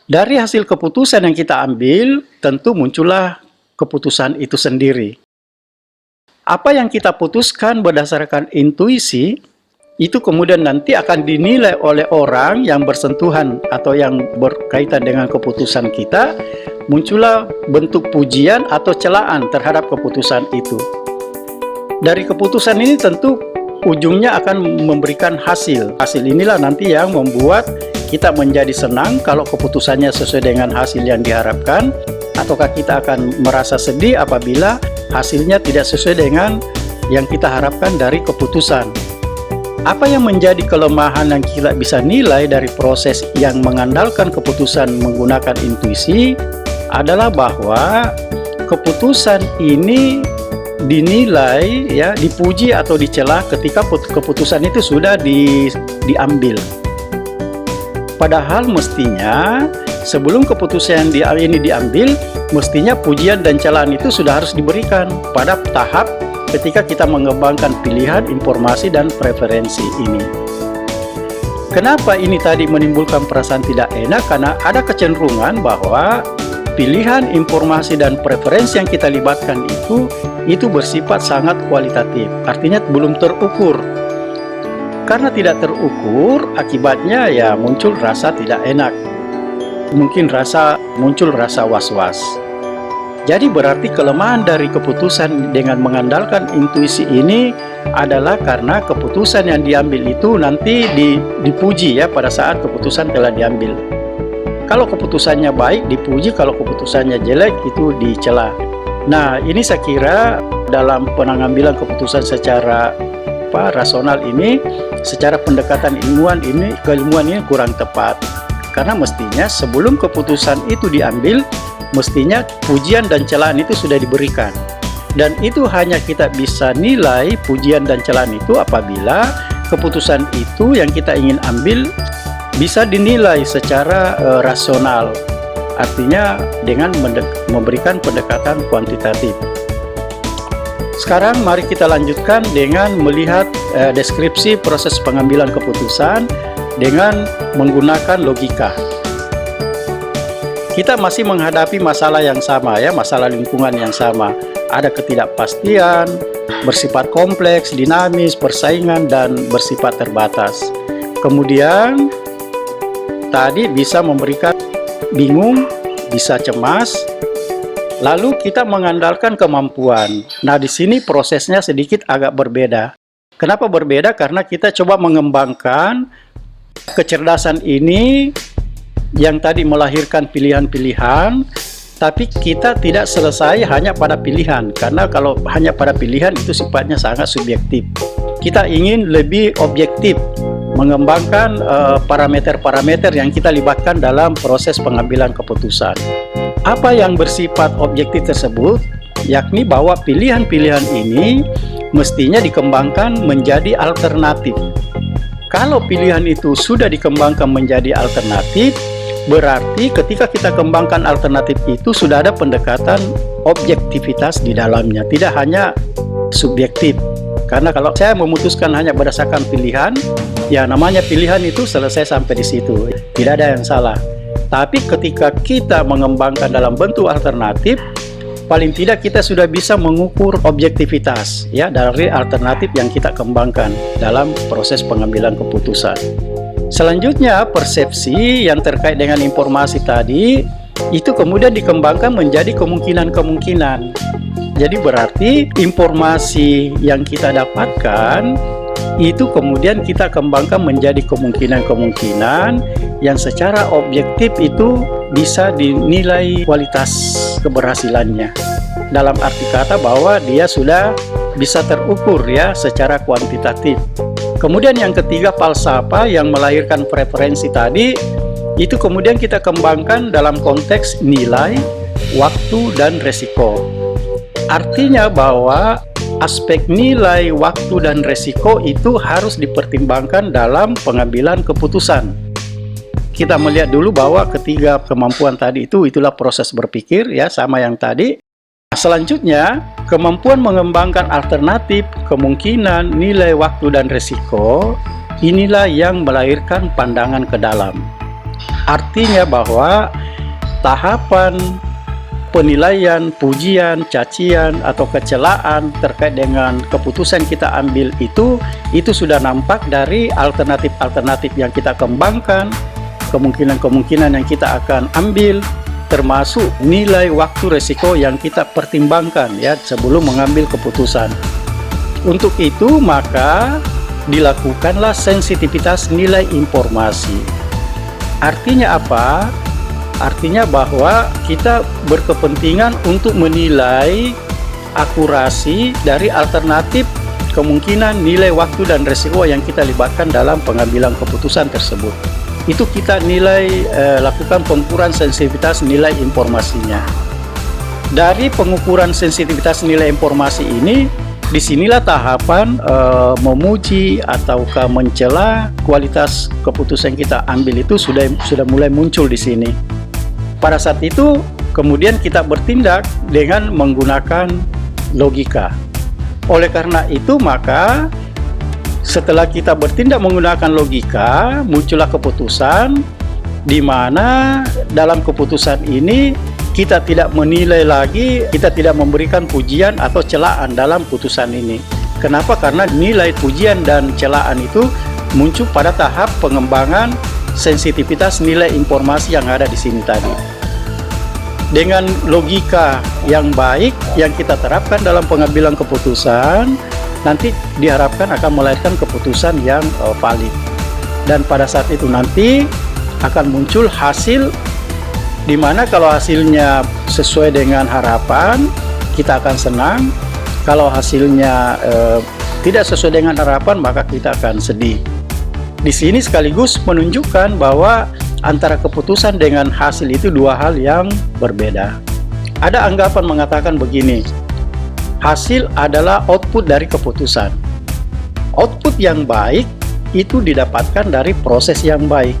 Dari hasil keputusan yang kita ambil, tentu muncullah keputusan itu sendiri. Apa yang kita putuskan berdasarkan intuisi, itu kemudian nanti akan dinilai oleh orang yang bersentuhan atau yang berkaitan dengan keputusan kita, muncullah bentuk pujian atau celaan terhadap keputusan itu. Dari keputusan ini tentu ujungnya akan memberikan hasil. Hasil inilah nanti yang membuat kita menjadi senang kalau keputusannya sesuai dengan hasil yang diharapkan, ataukah kita akan merasa sedih apabila hasilnya tidak sesuai dengan yang kita harapkan dari keputusan. Apa yang menjadi kelemahan yang kita bisa nilai dari proses yang mengandalkan keputusan menggunakan intuisi adalah bahwa keputusan ini dinilai ya, dipuji atau dicela ketika keputusan itu sudah diambil. Padahal mestinya sebelum keputusan ini diambil, mestinya pujian dan celaan itu sudah harus diberikan pada tahap ketika kita mengembangkan pilihan, informasi, dan preferensi ini. Kenapa ini tadi menimbulkan perasaan tidak enak? Karena ada kecenderungan bahwa pilihan, informasi, dan preferensi yang kita libatkan itu bersifat sangat kualitatif, artinya belum terukur. Karena tidak terukur, akibatnya ya muncul rasa tidak enak. Mungkin muncul rasa was-was. Jadi berarti kelemahan dari keputusan dengan mengandalkan intuisi ini adalah karena keputusan yang diambil itu nanti dipuji ya pada saat keputusan telah diambil. Kalau keputusannya baik dipuji, kalau keputusannya jelek itu dicela. Nah, ini saya kira dalam pengambilan keputusan secara rasional ini, secara pendekatan keilmuan ini kurang tepat. karena mestinya sebelum keputusan itu diambil, mestinya pujian dan celaan itu sudah diberikan. Dan itu hanya kita bisa nilai pujian dan celaan itu apabila keputusan itu yang kita ingin ambil bisa dinilai secara rasional. Artinya dengan memberikan pendekatan kuantitatif. Sekarang mari kita lanjutkan dengan melihat deskripsi proses pengambilan keputusan dengan menggunakan logika. Kita masih menghadapi masalah yang sama ya, masalah lingkungan yang sama. Ada ketidakpastian, bersifat kompleks, dinamis, persaingan, dan bersifat terbatas. Kemudian tadi bisa memberikan bingung, bisa cemas, lalu kita mengandalkan kemampuan. Nah, di sini prosesnya sedikit agak berbeda. Kenapa berbeda? Karena kita coba mengembangkan kecerdasan ini yang tadi melahirkan pilihan-pilihan, tapi kita tidak selesai hanya pada pilihan, karena kalau hanya pada pilihan itu sifatnya sangat subjektif. Kita ingin lebih objektif, mengembangkan parameter-parameter yang kita libatkan dalam proses pengambilan keputusan. Apa yang bersifat objektif tersebut? Yakni bahwa pilihan-pilihan ini mestinya dikembangkan menjadi alternatif. Kalau pilihan itu sudah dikembangkan menjadi alternatif, berarti ketika kita kembangkan alternatif itu sudah ada pendekatan objektivitas di dalamnya, tidak hanya subjektif. Karena kalau saya memutuskan hanya berdasarkan pilihan, ya namanya pilihan itu selesai sampai di situ, tidak ada yang salah. Tapi ketika kita mengembangkan dalam bentuk alternatif, paling tidak kita sudah bisa mengukur objektivitas ya dari alternatif yang kita kembangkan dalam proses pengambilan keputusan. Selanjutnya, persepsi yang terkait dengan informasi tadi itu kemudian dikembangkan menjadi kemungkinan-kemungkinan. Jadi berarti informasi yang kita dapatkan itu kemudian kita kembangkan menjadi kemungkinan-kemungkinan yang secara objektif itu bisa dinilai kualitas keberhasilannya. Dalam arti kata bahwa dia sudah bisa terukur ya secara kuantitatif. Kemudian yang ketiga, falsafah yang melahirkan preferensi tadi itu kemudian kita kembangkan dalam konteks nilai, waktu, dan resiko. Artinya bahwa aspek nilai, waktu, dan resiko itu harus dipertimbangkan dalam pengambilan keputusan. Kita melihat dulu bahwa ketiga kemampuan tadi itulah proses berpikir ya, sama yang tadi. Selanjutnya, kemampuan mengembangkan alternatif, kemungkinan, nilai, waktu, dan resiko, inilah yang melahirkan pandangan ke dalam. Artinya bahwa tahapan penilaian, pujian, cacian, atau kecelaan terkait dengan keputusan kita ambil itu sudah nampak dari alternatif-alternatif yang kita kembangkan, kemungkinan-kemungkinan yang kita akan ambil, termasuk nilai, waktu, resiko yang kita pertimbangkan ya sebelum mengambil keputusan. Untuk itu maka dilakukanlah sensitivitas nilai informasi. Artinya apa? Artinya bahwa kita berkepentingan untuk menilai akurasi dari alternatif, kemungkinan, nilai, waktu, dan resiko yang kita libatkan dalam pengambilan keputusan tersebut. Itu kita nilai, lakukan pengukuran sensitivitas nilai informasinya. Dari pengukuran sensitivitas nilai informasi ini, disinilah tahapan memuji ataukah mencela kualitas keputusan yang kita ambil itu sudah mulai muncul di sini. Pada saat itu kemudian kita bertindak dengan menggunakan logika. Oleh karena itu maka setelah kita bertindak menggunakan logika, muncullah keputusan di mana dalam keputusan ini kita tidak menilai lagi, kita tidak memberikan pujian atau celaan dalam putusan ini. Kenapa? Karena nilai, pujian, dan celaan itu muncul pada tahap pengembangan sensitivitas nilai informasi yang ada di sini tadi. Dengan logika yang baik yang kita terapkan dalam pengambilan keputusan, nanti diharapkan akan melahirkan keputusan yang valid. Dan pada saat itu nanti akan muncul hasil di mana kalau hasilnya sesuai dengan harapan, kita akan senang. Kalau hasilnya tidak sesuai dengan harapan, maka kita akan sedih. Di sini sekaligus menunjukkan bahwa antara keputusan dengan hasil itu dua hal yang berbeda. Ada anggapan mengatakan begini, hasil adalah output dari keputusan. Output yang baik itu didapatkan dari proses yang baik.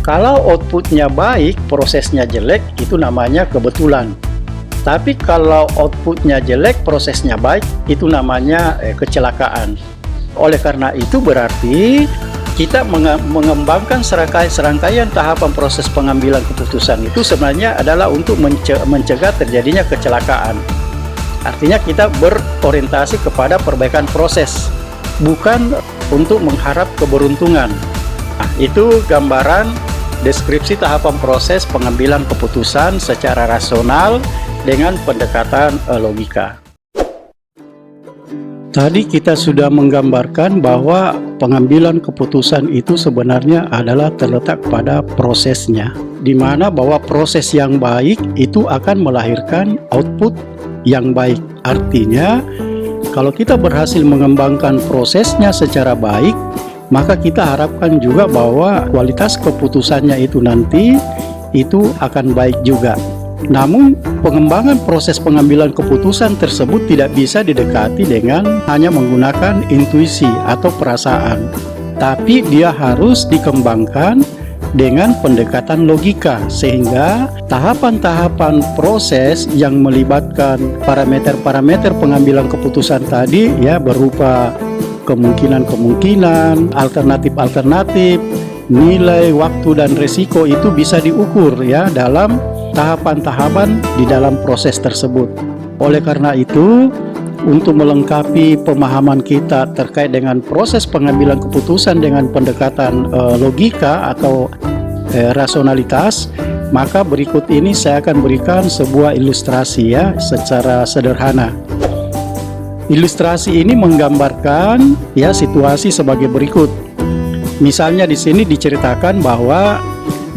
Kalau outputnya baik, prosesnya jelek, itu namanya kebetulan. Tapi kalau outputnya jelek, prosesnya baik, itu namanya kecelakaan. Oleh karena itu berarti kita mengembangkan serangkaian tahapan proses pengambilan keputusan itu sebenarnya adalah untuk mencegah terjadinya kecelakaan. Artinya kita berorientasi kepada perbaikan proses, bukan untuk mengharap keberuntungan. Nah, itu gambaran deskripsi tahapan proses pengambilan keputusan secara rasional dengan pendekatan logika. Tadi kita sudah menggambarkan bahwa pengambilan keputusan itu sebenarnya adalah terletak pada prosesnya, di mana bahwa proses yang baik itu akan melahirkan output yang baik. Artinya, kalau kita berhasil mengembangkan prosesnya secara baik, maka kita harapkan juga bahwa kualitas keputusannya itu nanti itu akan baik juga. Namun, pengembangan proses pengambilan keputusan tersebut tidak bisa didekati dengan hanya menggunakan intuisi atau perasaan, tapi dia harus dikembangkan dengan pendekatan logika, sehingga tahapan-tahapan proses yang melibatkan parameter-parameter pengambilan keputusan tadi ya berupa kemungkinan-kemungkinan, alternatif-alternatif, nilai, waktu, dan risiko itu bisa diukur ya dalam tahapan-tahapan di dalam proses tersebut. Oleh karena itu, untuk melengkapi pemahaman kita terkait dengan proses pengambilan keputusan dengan pendekatan logika atau rasionalitas, maka berikut ini saya akan berikan sebuah ilustrasi ya secara sederhana. Ilustrasi ini menggambarkan ya situasi sebagai berikut. Misalnya di sini diceritakan bahwa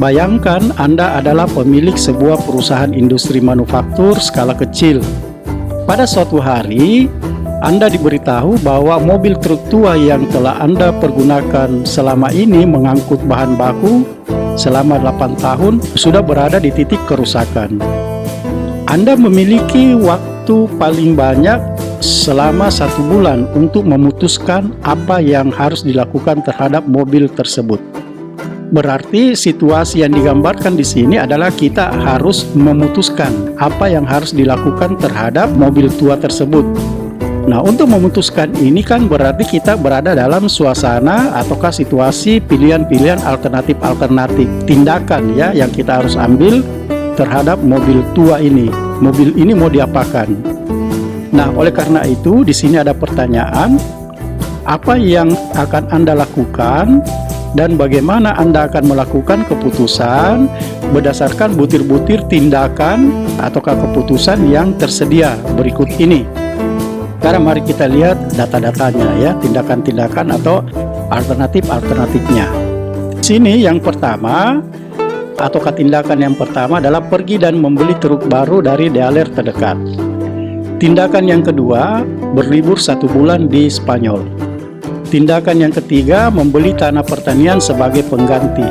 bayangkan Anda adalah pemilik sebuah perusahaan industri manufaktur skala kecil. Pada suatu hari, Anda diberitahu bahwa mobil truk tua yang telah Anda pergunakan selama ini mengangkut bahan baku selama 8 tahun sudah berada di titik kerusakan. Anda memiliki waktu paling banyak selama 1 bulan untuk memutuskan apa yang harus dilakukan terhadap mobil tersebut. Berarti situasi yang digambarkan di sini adalah kita harus memutuskan apa yang harus dilakukan terhadap mobil tua tersebut. Nah, untuk memutuskan ini kan berarti kita berada dalam suasana ataukah situasi pilihan-pilihan alternatif tindakan ya yang kita harus ambil terhadap mobil tua ini. Mobil ini mau diapakan? Nah, oleh karena itu di sini ada pertanyaan, apa yang akan Anda lakukan dan bagaimana Anda akan melakukan keputusan berdasarkan butir-butir tindakan ataukah keputusan yang tersedia berikut ini. Sekarang mari kita lihat data-datanya ya, tindakan-tindakan atau alternatif-alternatifnya. Sini yang pertama ataukah tindakan yang pertama adalah pergi dan membeli truk baru dari dealer terdekat. Tindakan yang kedua, berlibur 1 bulan di Spanyol. Tindakan yang ketiga, membeli tanah pertanian sebagai pengganti.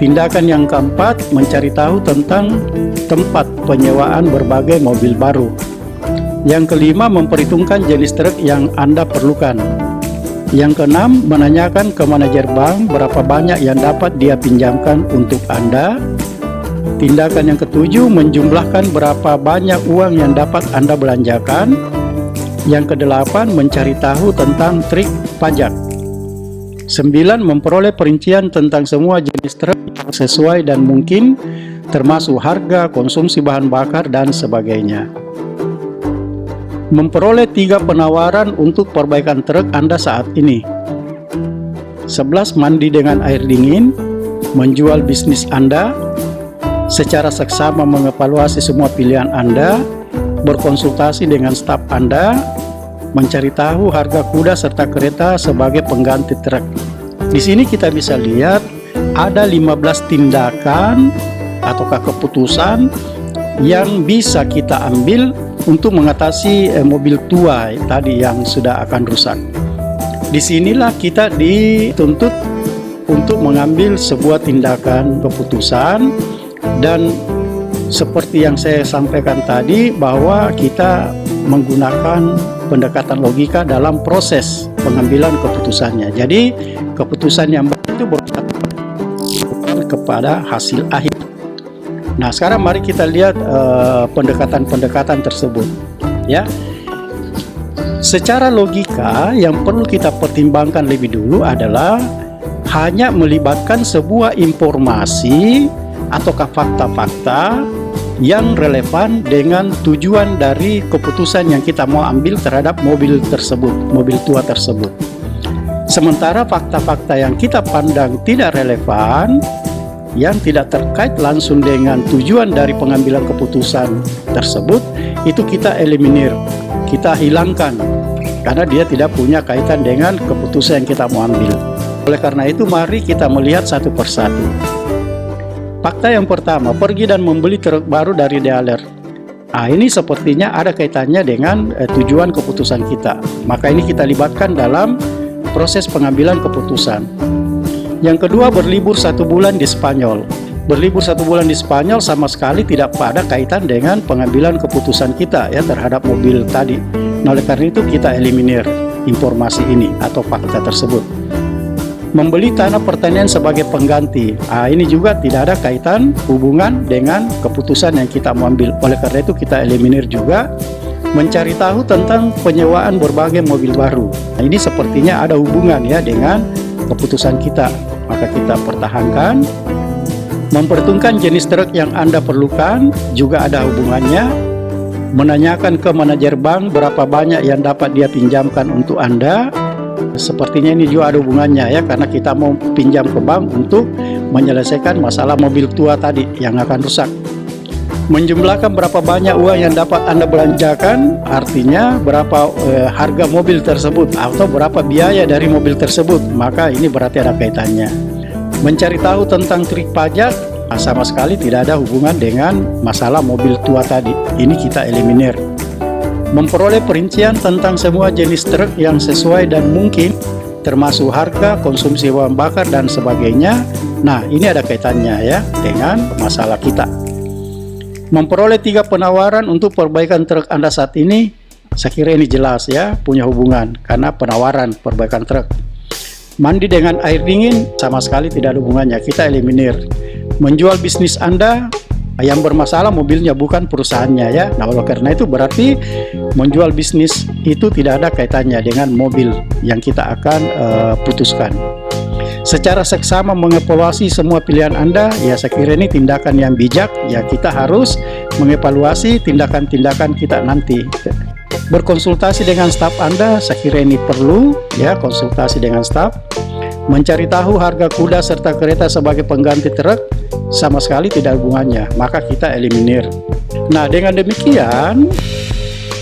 Tindakan yang keempat, mencari tahu tentang tempat penyewaan berbagai mobil baru. Yang kelima, memperhitungkan jenis truk yang Anda perlukan. Yang keenam, menanyakan ke manajer bank berapa banyak yang dapat dia pinjamkan untuk Anda. Tindakan yang ketujuh, menjumlahkan berapa banyak uang yang dapat Anda belanjakan. Yang kedelapan, mencari tahu tentang trik pajak. 9, memperoleh perincian tentang semua jenis truk yang sesuai dan mungkin, termasuk harga, konsumsi bahan bakar, dan sebagainya. Memperoleh 3 penawaran untuk perbaikan truk Anda saat ini. 11, mandi dengan air dingin, menjual bisnis Anda, secara seksama mengevaluasi semua pilihan Anda, berkonsultasi dengan staf Anda, mencari tahu harga kuda serta kereta sebagai pengganti truk. Di sini kita bisa lihat ada 15 tindakan ataukah keputusan yang bisa kita ambil untuk mengatasi mobil tua tadi yang sudah akan rusak. Disinilah kita dituntut untuk mengambil sebuah tindakan keputusan. Dan seperti yang saya sampaikan tadi, bahwa kita menggunakan pendekatan logika dalam proses pengambilan keputusannya. Jadi keputusan yang baik itu berdasarkan kepada hasil akhir. Nah, sekarang mari kita lihat pendekatan-pendekatan tersebut, ya. Secara logika yang perlu kita pertimbangkan lebih dulu adalah hanya melibatkan sebuah informasi ataukah fakta-fakta yang relevan dengan tujuan dari keputusan yang kita mau ambil terhadap mobil tersebut, mobil tua tersebut. Sementara fakta-fakta yang kita pandang tidak relevan, yang tidak terkait langsung dengan tujuan dari pengambilan keputusan tersebut, itu kita eliminir, kita hilangkan, karena dia tidak punya kaitan dengan keputusan yang kita mau ambil. Oleh karena itu, mari kita melihat satu persatu. Fakta yang pertama, pergi dan membeli truk baru dari dealer. Nah, ini sepertinya ada kaitannya dengan tujuan keputusan kita. Maka ini kita libatkan dalam proses pengambilan keputusan. Yang kedua, berlibur 1 bulan di Spanyol. Berlibur 1 bulan di Spanyol sama sekali tidak ada kaitan dengan pengambilan keputusan kita ya terhadap mobil tadi. Nah, oleh karena itu kita eliminir informasi ini atau fakta tersebut. Membeli tanah pertanian sebagai pengganti. Ini juga tidak ada kaitan hubungan dengan keputusan yang kita mau ambil. Oleh karena itu kita eliminir juga. Mencari tahu tentang penyewaan berbagai mobil baru. Nah, ini sepertinya ada hubungan ya dengan keputusan kita. Maka kita pertahankan. Memperhitungkan jenis truk yang Anda perlukan juga ada hubungannya. Menanyakan ke manajer bank berapa banyak yang dapat dia pinjamkan untuk Anda. Sepertinya ini juga ada hubungannya ya, karena kita mau pinjam ke bank untuk menyelesaikan masalah mobil tua tadi yang akan rusak. Menjumlahkan berapa banyak uang yang dapat Anda belanjakan, artinya berapa harga mobil tersebut atau berapa biaya dari mobil tersebut, maka ini berarti ada kaitannya. Mencari tahu tentang trik pajak, sama sekali tidak ada hubungan dengan masalah mobil tua tadi, ini kita eliminir. Memperoleh perincian tentang semua jenis truk yang sesuai dan mungkin, termasuk harga, konsumsi bahan bakar dan sebagainya. Nah, ini ada kaitannya ya dengan masalah kita. Memperoleh 3 penawaran untuk perbaikan truk Anda saat ini, saya kira ini jelas ya, punya hubungan karena penawaran perbaikan truk. Mandi dengan air dingin sama sekali tidak ada hubungannya, kita eliminir. Menjual bisnis Anda, yang bermasalah mobilnya bukan perusahaannya ya. Nah, oleh karena itu berarti menjual bisnis itu tidak ada kaitannya dengan mobil yang kita akan putuskan. Secara seksama mengevaluasi semua pilihan Anda, ya saya kira ini tindakan yang bijak. Ya, kita harus mengevaluasi tindakan-tindakan kita nanti. Berkonsultasi dengan staf Anda, saya kira ini perlu ya, konsultasi dengan staf. Mencari tahu harga kuda serta kereta sebagai pengganti truk, sama sekali tidak hubungannya, maka kita eliminir. Nah, dengan demikian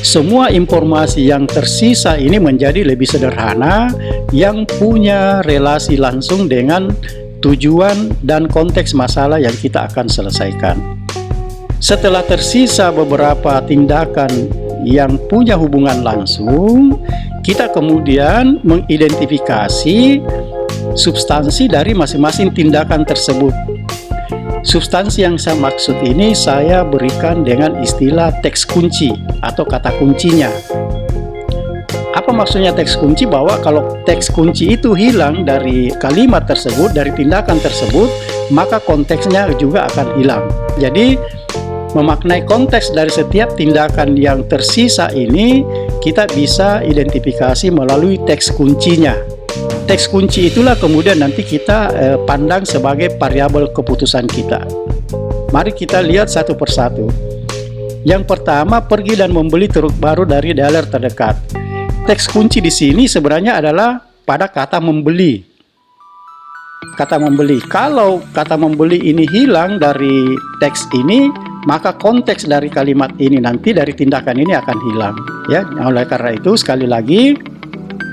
semua informasi yang tersisa ini menjadi lebih sederhana, yang punya relasi langsung dengan tujuan dan konteks masalah yang kita akan selesaikan. Setelah tersisa beberapa tindakan yang punya hubungan langsung, kita kemudian mengidentifikasi substansi dari masing-masing tindakan tersebut. Substansi yang saya maksud ini saya berikan dengan istilah teks kunci atau kata kuncinya. Apa maksudnya teks kunci? Bahwa kalau teks kunci itu hilang dari kalimat tersebut, dari tindakan tersebut, maka konteksnya juga akan hilang. Jadi memaknai konteks dari setiap tindakan yang tersisa ini kita bisa identifikasi melalui teks kuncinya. Teks kunci itulah kemudian nanti kita pandang sebagai variabel keputusan kita. Mari kita lihat satu persatu. Yang pertama, pergi dan membeli truk baru dari dealer terdekat. Teks kunci di sini sebenarnya adalah pada kata membeli. Kata membeli. Kalau kata membeli ini hilang dari teks ini, maka konteks dari kalimat ini nanti dari tindakan ini akan hilang. Ya, oleh karena itu sekali lagi,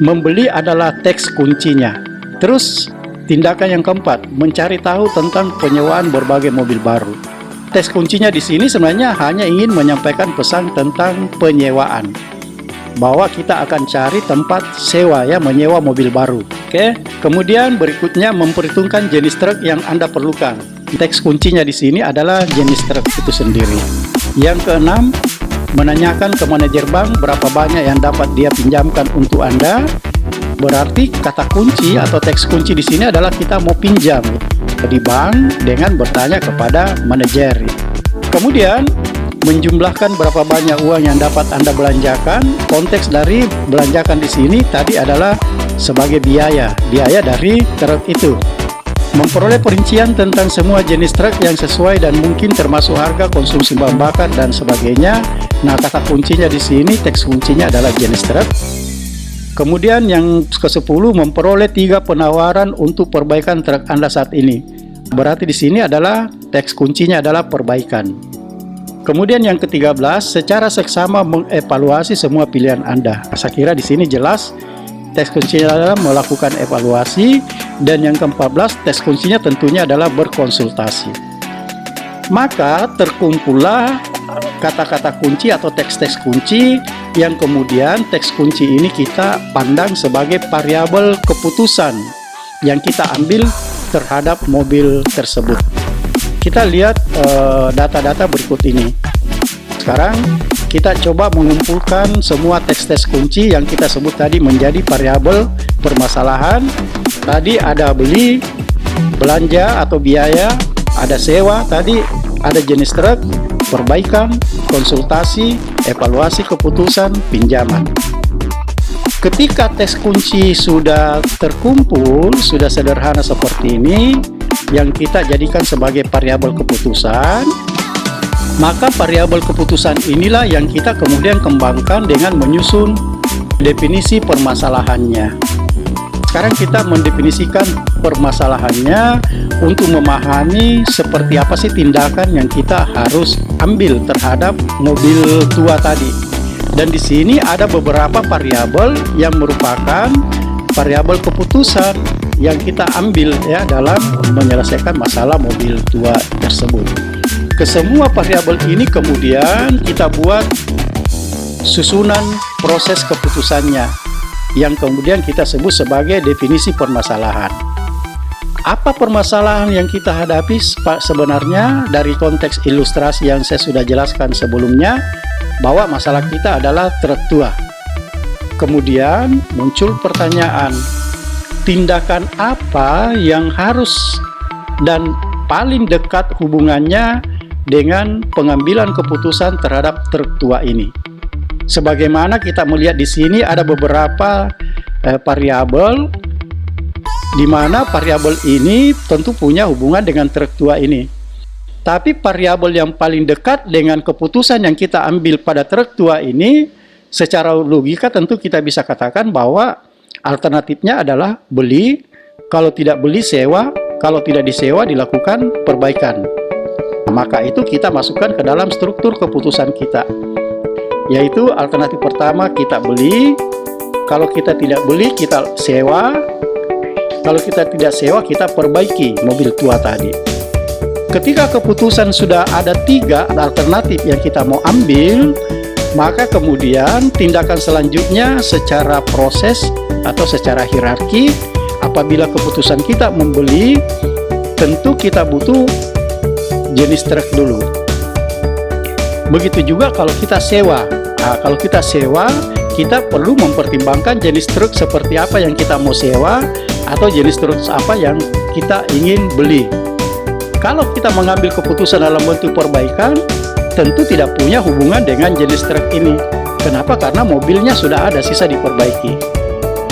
membeli adalah teks kuncinya. Terus tindakan yang keempat, mencari tahu tentang penyewaan berbagai mobil baru. Teks kuncinya di sini sebenarnya hanya ingin menyampaikan pesan tentang penyewaan. bahwa kita akan cari tempat sewa ya, menyewa mobil baru. Oke. Kemudian berikutnya memperhitungkan jenis truk yang Anda perlukan. Teks kuncinya di sini adalah jenis truk itu sendiri. Yang keenam, menanyakan ke manajer bank berapa banyak yang dapat dia pinjamkan untuk Anda. Berarti kata kunci atau teks kunci di sini adalah kita mau pinjam di bank dengan bertanya kepada manajer. Kemudian menjumlahkan berapa banyak uang yang dapat Anda belanjakan. Konteks dari belanjakan di sini tadi adalah sebagai biaya dari truk itu. Memperoleh perincian tentang semua jenis truk yang sesuai dan mungkin termasuk harga, konsumsi bahan bakar dan sebagainya. Nah, kata kuncinya di sini, teks kuncinya adalah jenis truk. Kemudian yang ke-10, memperoleh 3 penawaran untuk perbaikan truk Anda saat ini. Berarti di sini adalah teks kuncinya adalah perbaikan. Kemudian yang ke-13, secara seksama mengevaluasi semua pilihan Anda. Saya kira di sini jelas teks kuncinya adalah melakukan evaluasi, dan yang ke-14 teks kuncinya tentunya adalah berkonsultasi. Maka terkumpullah kata-kata kunci atau teks-teks kunci yang kemudian teks kunci ini kita pandang sebagai variabel keputusan yang kita ambil terhadap mobil tersebut. Kita lihat data-data berikut ini. Sekarang kita coba mengumpulkan semua teks-teks kunci yang kita sebut tadi menjadi variabel permasalahan. Tadi ada beli, belanja atau biaya, ada sewa, tadi ada jenis truk, perbaikan, konsultasi, evaluasi keputusan, pinjaman. Ketika teks kunci sudah terkumpul, sudah sederhana seperti ini, yang kita jadikan sebagai variabel keputusan, maka variabel keputusan inilah yang kita kemudian kembangkan dengan menyusun definisi permasalahannya. Sekarang kita mendefinisikan permasalahannya untuk memahami seperti apa sih tindakan yang kita harus ambil terhadap mobil tua tadi. Dan di sini ada beberapa variabel yang merupakan variabel keputusan yang kita ambil ya dalam menyelesaikan masalah mobil tua tersebut. Kesemua variabel ini kemudian kita buat susunan proses keputusannya yang kemudian kita sebut sebagai definisi permasalahan. Apa permasalahan yang kita hadapi sebenarnya? Dari konteks ilustrasi yang saya sudah jelaskan sebelumnya, bahwa masalah kita adalah truk tua. Kemudian muncul pertanyaan, tindakan apa yang harus dan paling dekat hubungannya dengan pengambilan keputusan terhadap truk tua ini? Sebagaimana kita melihat di sini ada beberapa variabel, di mana variabel ini tentu punya hubungan dengan truk tua ini. Tapi variabel yang paling dekat dengan keputusan yang kita ambil pada truk tua ini, secara logika tentu kita bisa katakan bahwa alternatifnya adalah beli, kalau tidak beli sewa, kalau tidak disewa dilakukan perbaikan. Maka itu kita masukkan ke dalam struktur keputusan kita, yaitu alternatif pertama kita beli, kalau kita tidak beli kita sewa, kalau kita tidak sewa kita perbaiki mobil tua tadi. Ketika keputusan sudah ada 3 alternatif yang kita mau ambil, maka kemudian tindakan selanjutnya secara proses atau secara hierarki, apabila keputusan kita membeli, tentu kita butuh jenis truk dulu. Begitu juga kalau kita sewa. Nah, kalau kita sewa, kita perlu mempertimbangkan jenis truk seperti apa yang kita mau sewa atau jenis truk apa yang kita ingin beli. Kalau kita mengambil keputusan dalam bentuk perbaikan, tentu tidak punya hubungan dengan jenis truk ini. Kenapa? Karena mobilnya sudah ada, sisa diperbaiki.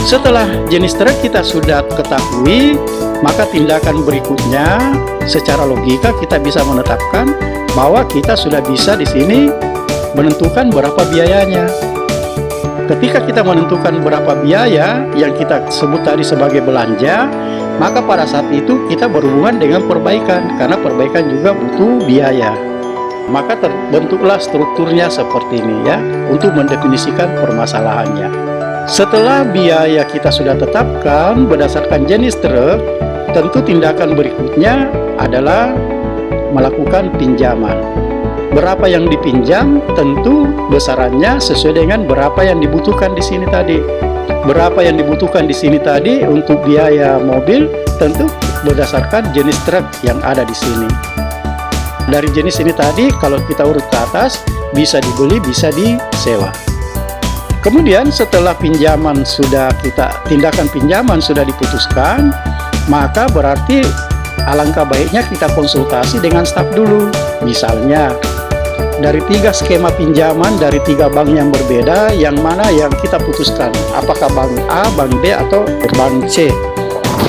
Setelah jenis truk kita sudah ketahui, maka tindakan berikutnya secara logika kita bisa menetapkan bahwa kita sudah bisa di sini menentukan berapa biayanya. Ketika kita menentukan berapa biaya yang kita sebut tadi sebagai belanja, maka pada saat itu kita berhubungan dengan perbaikan, karena perbaikan juga butuh biaya. Maka terbentuklah strukturnya seperti ini ya, untuk mendefinisikan permasalahannya. Setelah biaya kita sudah tetapkan berdasarkan jenis truk, tentu tindakan berikutnya adalah melakukan pinjaman. Berapa yang dipinjam tentu besarannya sesuai dengan berapa yang dibutuhkan di sini tadi. Berapa yang dibutuhkan di sini tadi untuk biaya mobil tentu berdasarkan jenis truk yang ada di sini. Dari jenis ini tadi kalau kita urut ke atas bisa dibeli, bisa disewa. Kemudian setelah tindakan pinjaman sudah diputuskan, maka berarti alangkah baiknya kita konsultasi dengan staf dulu. Misalnya dari 3 skema pinjaman dari 3 bank yang berbeda, yang mana yang kita putuskan? Apakah bank A, bank B, atau bank C?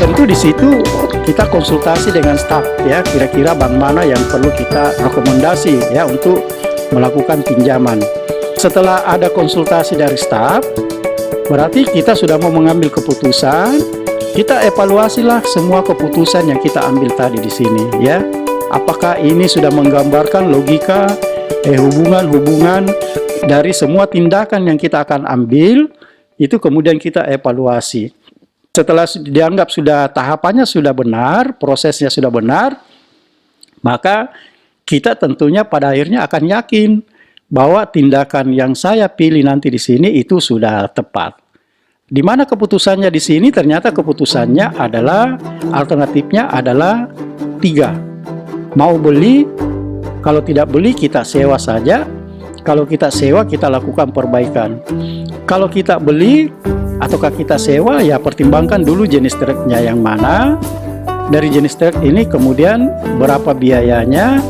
Tentu di situ kita konsultasi dengan staf ya, kira-kira bank mana yang perlu kita rekomendasi ya untuk melakukan pinjaman. Setelah ada konsultasi dari staf, berarti kita sudah mau mengambil keputusan. Kita evaluasilah semua keputusan yang kita ambil tadi di sini ya. Apakah ini sudah menggambarkan logika hubungan-hubungan dari semua tindakan yang kita akan ambil, itu kemudian kita evaluasi. Setelah dianggap sudah tahapannya sudah benar, prosesnya sudah benar, maka kita tentunya pada akhirnya akan yakin bahwa tindakan yang saya pilih nanti di sini itu sudah tepat. Di mana keputusannya di sini ternyata keputusannya adalah alternatifnya adalah 3. Mau beli, kalau tidak beli kita sewa saja. Kalau kita sewa kita lakukan perbaikan. Kalau kita beli ataukah kita sewa, ya pertimbangkan dulu jenis truknya yang mana. Dari jenis truk ini kemudian berapa biayanya.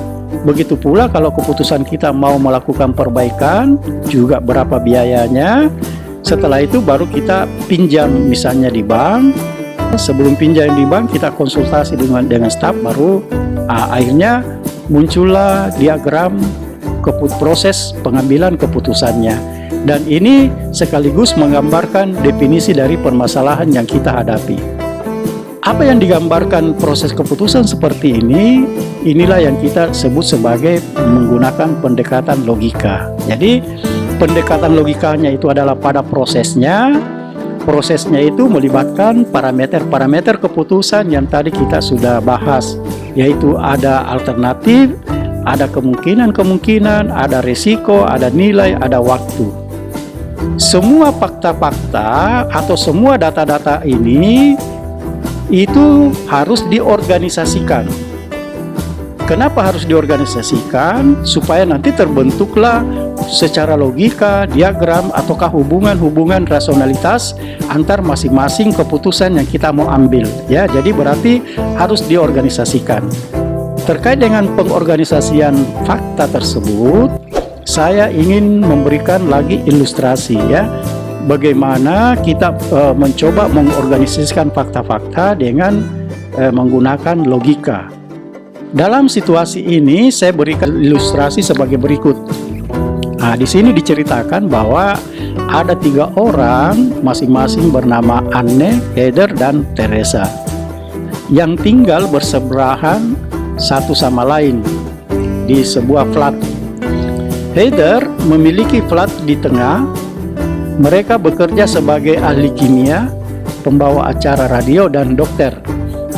Begitu pula kalau keputusan kita mau melakukan perbaikan juga berapa biayanya. Setelah itu baru kita pinjam misalnya di bank. Sebelum pinjam di bank kita konsultasi dengan staf, baru akhirnya muncullah diagram proses pengambilan keputusannya. Dan ini sekaligus menggambarkan definisi dari permasalahan yang kita hadapi. Apa yang digambarkan proses keputusan seperti ini, inilah yang kita sebut sebagai menggunakan pendekatan logika. Jadi pendekatan logikanya itu adalah pada prosesnya. Prosesnya itu melibatkan parameter-parameter keputusan yang tadi kita sudah bahas, yaitu ada alternatif, ada kemungkinan-kemungkinan, ada risiko, ada nilai, ada waktu. Semua fakta-fakta atau semua data-data ini itu harus diorganisasikan. Kenapa harus diorganisasikan? Supaya nanti terbentuklah secara logika, diagram, ataukah hubungan-hubungan rasionalitas antar masing-masing keputusan yang kita mau ambil. Ya, jadi berarti harus diorganisasikan. Terkait dengan pengorganisasian fakta tersebut, saya ingin memberikan lagi ilustrasi ya, bagaimana kita mencoba mengorganisasikan fakta-fakta dengan menggunakan logika. Dalam situasi ini saya berikan ilustrasi sebagai berikut. Nah, di sini diceritakan bahwa ada 3 orang masing-masing bernama Anne, Heather, dan Teresa yang tinggal bersebelahan satu sama lain di sebuah flat. Heather memiliki flat di tengah. Mereka bekerja sebagai ahli kimia, pembawa acara radio, dan dokter.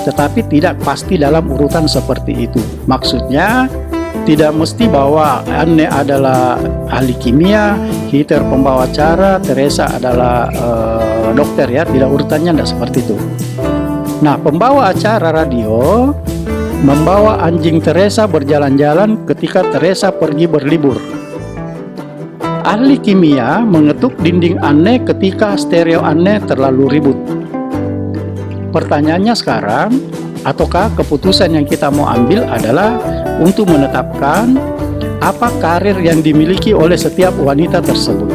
Tetapi tidak pasti dalam urutan seperti itu. Maksudnya tidak mesti bahwa Anne adalah ahli kimia, Heather pembawa acara, Teresa adalah dokter ya. Tidak, urutannya tidak seperti itu. Nah, pembawa acara radio membawa anjing Teresa berjalan-jalan ketika Teresa pergi berlibur. Ahli kimia mengetuk dinding Anne ketika stereo Anne terlalu ribut. Pertanyaannya sekarang, ataukah keputusan yang kita mau ambil adalah untuk menetapkan apa karir yang dimiliki oleh setiap wanita tersebut.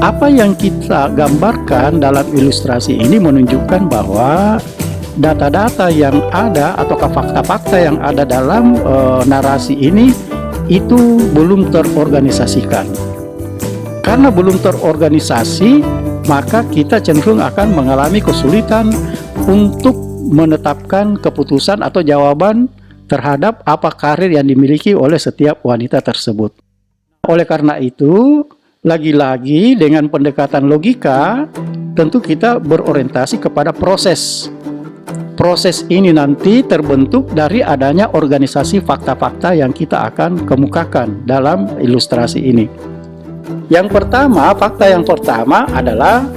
Apa yang kita gambarkan dalam ilustrasi ini menunjukkan bahwa data-data yang ada ataukah fakta-fakta yang ada dalam narasi ini itu belum terorganisasikan. Karena belum terorganisasi, maka kita cenderung akan mengalami kesulitan untuk menetapkan keputusan atau jawaban terhadap apa karir yang dimiliki oleh setiap wanita tersebut. Oleh karena itu, lagi-lagi dengan pendekatan logika, tentu kita berorientasi kepada proses. proses ini nanti terbentuk dari adanya organisasi fakta-fakta yang kita akan kemukakan dalam ilustrasi ini. Yang pertama, fakta yang pertama adalah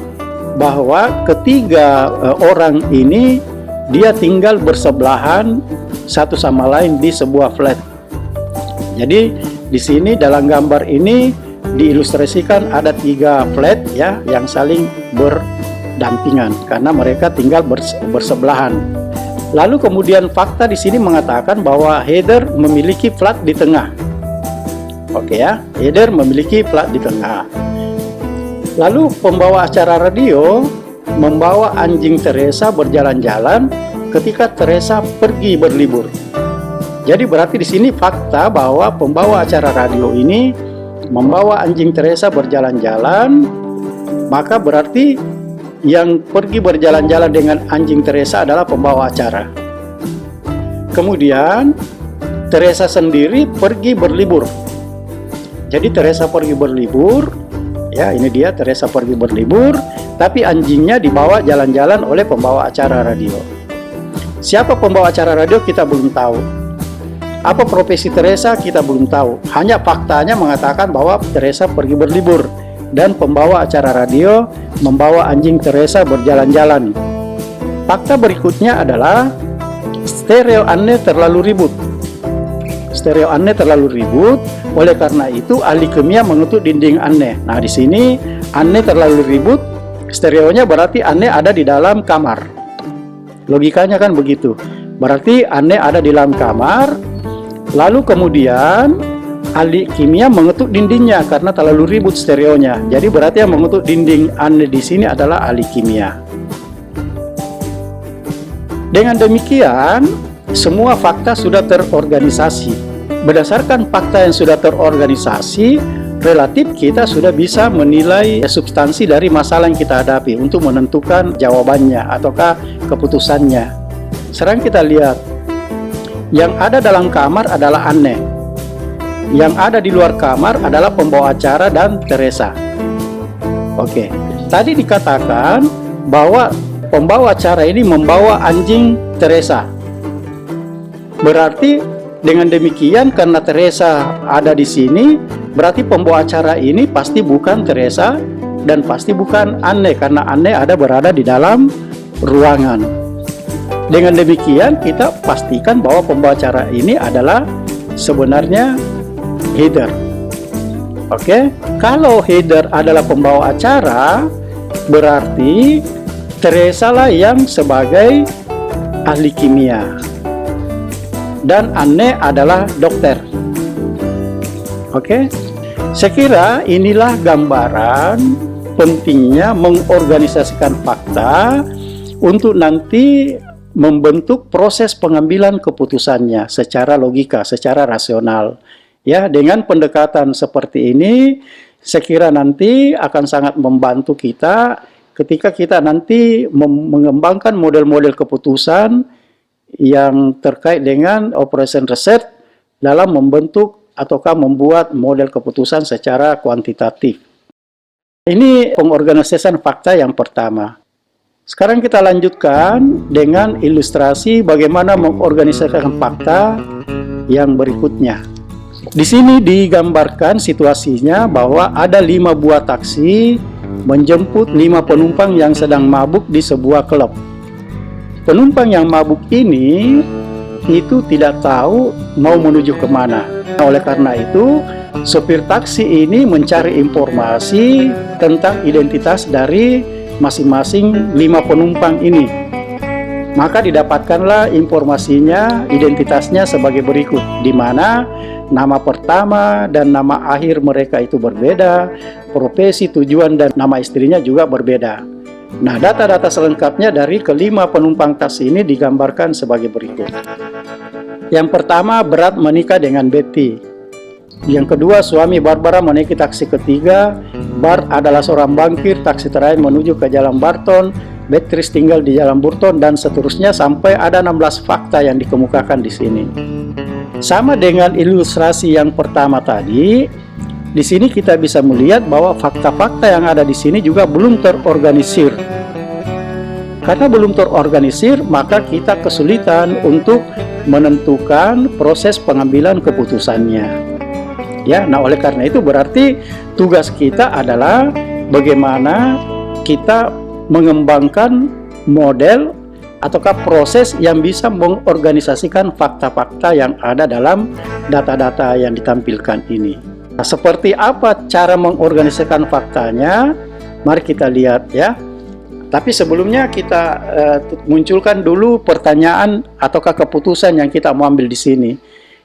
bahwa ketiga orang ini dia tinggal bersebelahan satu sama lain di sebuah flat. Jadi di sini dalam gambar ini diilustrasikan ada 3 flat ya yang saling berdampingan karena mereka tinggal bersebelahan. Lalu kemudian fakta di sini mengatakan bahwa Heather memiliki flat di tengah. Oke ya, Heather memiliki flat di tengah. Lalu pembawa acara radio membawa anjing Teresa berjalan-jalan ketika Teresa pergi berlibur. Jadi berarti di sini fakta bahwa pembawa acara radio ini membawa anjing Teresa berjalan-jalan, maka berarti yang pergi berjalan-jalan dengan anjing Teresa adalah pembawa acara. Kemudian Teresa sendiri pergi berlibur. Jadi Teresa pergi berlibur, ya ini dia Teresa pergi berlibur, tapi anjingnya dibawa jalan-jalan oleh pembawa acara radio. Siapa pembawa acara radio kita belum tahu. Apa profesi Teresa kita belum tahu. Hanya faktanya mengatakan bahwa Teresa pergi berlibur dan pembawa acara radio membawa anjing Teresa berjalan-jalan. Fakta berikutnya adalah stereo Anne terlalu ribut. Stereo Anne terlalu ribut, oleh karena itu ahli kimia mengutuk dinding Anne. Nah, di sini Anne terlalu ribut, stereonya berarti Anne ada di dalam kamar. Logikanya kan begitu. Berarti Anne ada di dalam kamar. Lalu kemudian ahli kimia mengetuk dindingnya karena terlalu ribut stereonya. Jadi berarti yang mengetuk dinding Anne di sini adalah ahli kimia. Dengan demikian, semua fakta sudah terorganisasi. Berdasarkan fakta yang sudah terorganisasi, relatif kita sudah bisa menilai substansi dari masalah yang kita hadapi untuk menentukan jawabannya ataukah keputusannya. Sekarang kita lihat. Yang ada dalam kamar adalah Anne. Yang ada di luar kamar adalah pembawa acara dan Teresa. Oke. Tadi dikatakan bahwa pembawa acara ini membawa anjing Teresa. Berarti dengan demikian karena Teresa ada di sini, berarti pembawa acara ini pasti bukan Teresa dan pasti bukan Anne karena Anne berada di dalam ruangan. Dengan demikian kita pastikan bahwa pembawa acara ini adalah sebenarnya Heather. Oke, kalau Heather adalah pembawa acara, berarti Teresa lah yang sebagai ahli kimia dan Anne adalah dokter. Oke, saya kira inilah gambaran pentingnya mengorganisasikan fakta untuk nanti membentuk proses pengambilan keputusannya secara logika, secara rasional. Ya, dengan pendekatan seperti ini, saya kira nanti akan sangat membantu kita ketika kita nanti mengembangkan model-model keputusan yang terkait dengan operation research dalam membentuk ataukah membuat model keputusan secara kuantitatif. Ini pengorganisasian fakta yang pertama. Sekarang kita lanjutkan dengan ilustrasi bagaimana mengorganisasikan fakta yang berikutnya. Di sini digambarkan situasinya bahwa ada 5 buah taksi menjemput 5 penumpang yang sedang mabuk di sebuah klub. Penumpang yang mabuk ini itu tidak tahu mau menuju kemana. Oleh karena itu, sopir taksi ini mencari informasi tentang identitas dari masing-masing 5 penumpang ini. Maka didapatkanlah informasinya, identitasnya sebagai berikut, di mana nama pertama dan nama akhir mereka itu berbeda, profesi, tujuan, dan nama istrinya juga berbeda. Nah, data-data selengkapnya dari kelima penumpang taksi ini digambarkan sebagai berikut. Yang pertama, Brad menikah dengan Betty. Yang kedua, suami Barbara menaiki taksi ketiga. Bart adalah seorang bankir. Taksi terakhir menuju ke Jalan Barton. Beatrice tinggal di Jalan Burton, dan seterusnya sampai ada 16 fakta yang dikemukakan di sini. Sama dengan ilustrasi yang pertama tadi, di sini kita bisa melihat bahwa fakta-fakta yang ada di sini juga belum terorganisir. Karena belum terorganisir, maka kita kesulitan untuk menentukan proses pengambilan keputusannya. Ya, nah oleh karena itu berarti tugas kita adalah bagaimana kita mengembangkan model ataukah proses yang bisa mengorganisasikan fakta-fakta yang ada dalam data-data yang ditampilkan ini. Nah, seperti apa cara mengorganisasikan faktanya? Mari kita lihat ya. Tapi sebelumnya kita munculkan dulu pertanyaan ataukah keputusan yang kita mau ambil di sini.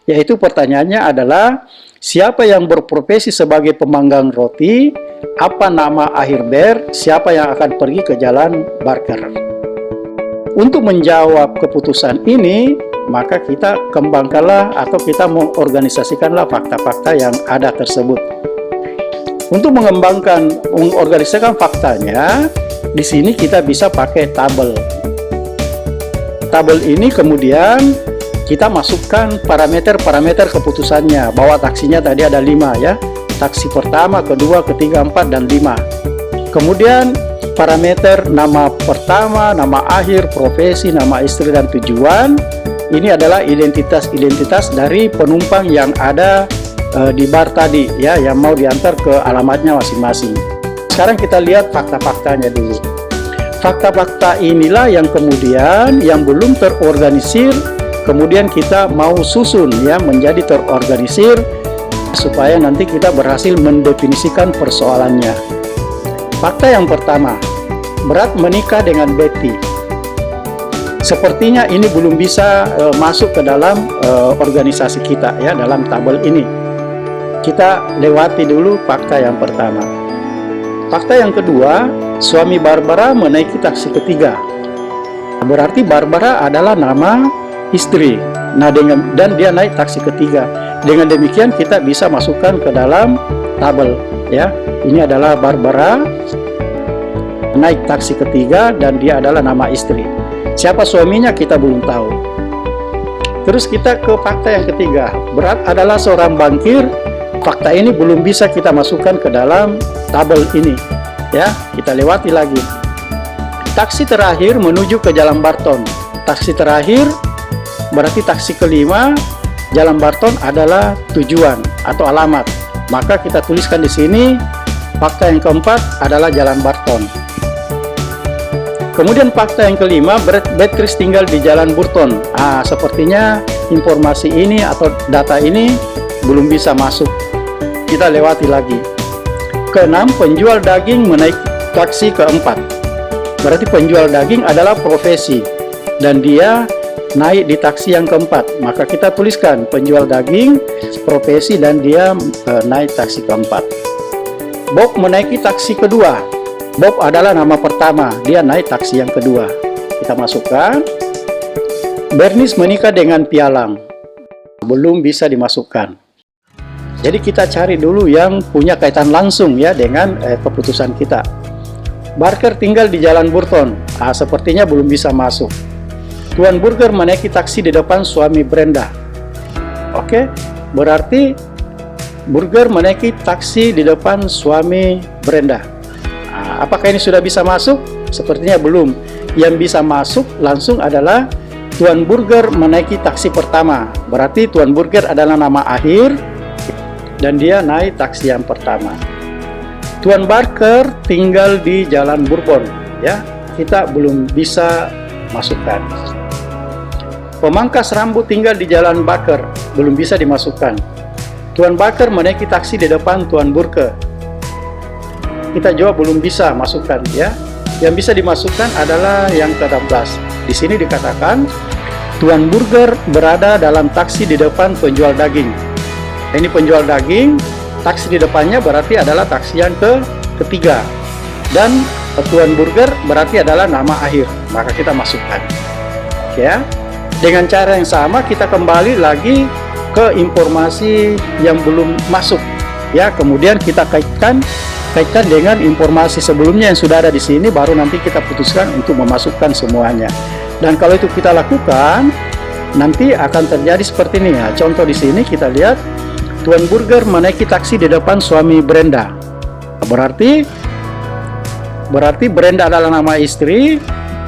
Yaitu pertanyaannya adalah, siapa yang berprofesi sebagai pemanggang roti? Apa nama Akhirberg? Siapa yang akan pergi ke Jalan Barker? Untuk menjawab keputusan ini, maka kita kembangkanlah atau kita mengorganisasikanlah fakta-fakta yang ada tersebut. Untuk mengorganisasikan faktanya, di sini kita bisa pakai tabel. Tabel ini kemudian kita masukkan parameter-parameter keputusannya. Bahwa taksinya tadi ada 5 ya. Taksi pertama, kedua, ketiga, 4, dan 5. Kemudian parameter nama pertama, nama akhir, profesi, nama istri, dan tujuan. Ini adalah identitas-identitas dari penumpang yang ada di bar tadi ya, yang mau diantar ke alamatnya masing-masing. Sekarang kita lihat fakta-faktanya dulu. Fakta-fakta inilah yang kemudian yang belum terorganisir, kemudian kita mau susun ya menjadi terorganisir supaya nanti kita berhasil mendefinisikan persoalannya. Fakta yang pertama, Berat menikah dengan Betty. Sepertinya ini belum bisa masuk ke dalam organisasi kita ya, dalam tabel ini. Kita lewati dulu fakta yang pertama. Fakta yang kedua, suami Barbara menaiki taksi ketiga. Berarti Barbara adalah nama istri. Nah, dan dia naik taksi ketiga. Dengan demikian kita bisa masukkan ke dalam tabel ya. Ini adalah Barbara naik taksi ketiga dan dia adalah nama istri. Siapa suaminya kita belum tahu. Terus kita ke fakta yang ketiga. Berat adalah seorang bankir. Fakta ini belum bisa kita masukkan ke dalam tabel ini ya, kita lewati lagi. Taksi terakhir menuju ke Jalan Barton. Taksi terakhir berarti taksi kelima. Jalan Barton adalah tujuan atau alamat, maka kita tuliskan di sini fakta yang keempat adalah Jalan Barton. Kemudian fakta yang kelima, Beatrice tinggal di Jalan Burton. Sepertinya informasi ini atau data ini belum bisa masuk. Kita lewati lagi. Keenam, penjual daging menaiki taksi keempat. Berarti penjual daging adalah profesi dan dia naik di taksi yang keempat. Maka kita tuliskan penjual daging, profesi, dan dia naik taksi keempat. Bob menaiki taksi kedua. Bob adalah nama pertama, dia naik taksi yang kedua. Kita masukkan. Bernice menikah dengan Pialang. Belum bisa dimasukkan. Jadi kita cari dulu yang punya kaitan langsung ya dengan keputusan kita. Barker tinggal di Jalan Burton. Sepertinya belum bisa masuk. Tuan Burger menaiki taksi di depan suami Brenda. Oke, berarti Burger menaiki taksi di depan suami Brenda. Apakah ini sudah bisa masuk? Sepertinya belum. Yang bisa masuk langsung adalah Tuan Burger menaiki taksi pertama. Berarti Tuan Burger adalah nama akhir dan dia naik taksi yang pertama. Tuan Barker tinggal di Jalan Bourbon ya, kita belum bisa masukkan. Pemangkas rambut tinggal di Jalan Barker, belum bisa dimasukkan. Tuan Barker menaiki taksi di depan Tuan Burger. Kita jawab belum bisa masukkan ya. Yang bisa dimasukkan adalah yang ke-16. Di sini dikatakan Tuan Burger berada dalam taksi di depan penjual daging. Ini penjual daging, taksi di depannya berarti adalah taksi yang ketiga. Dan Tuan Burger berarti adalah nama akhir, maka kita masukkan. Ya. Dengan cara yang sama kita kembali lagi ke informasi yang belum masuk. Ya, kemudian kita kaitkan dengan informasi sebelumnya yang sudah ada di sini, baru nanti kita putuskan untuk memasukkan semuanya. Dan kalau itu kita lakukan, nanti akan terjadi seperti ini ya. Contoh di sini kita lihat Tuan Burger menaiki taksi di depan suami Brenda. Berarti Brenda adalah nama istri,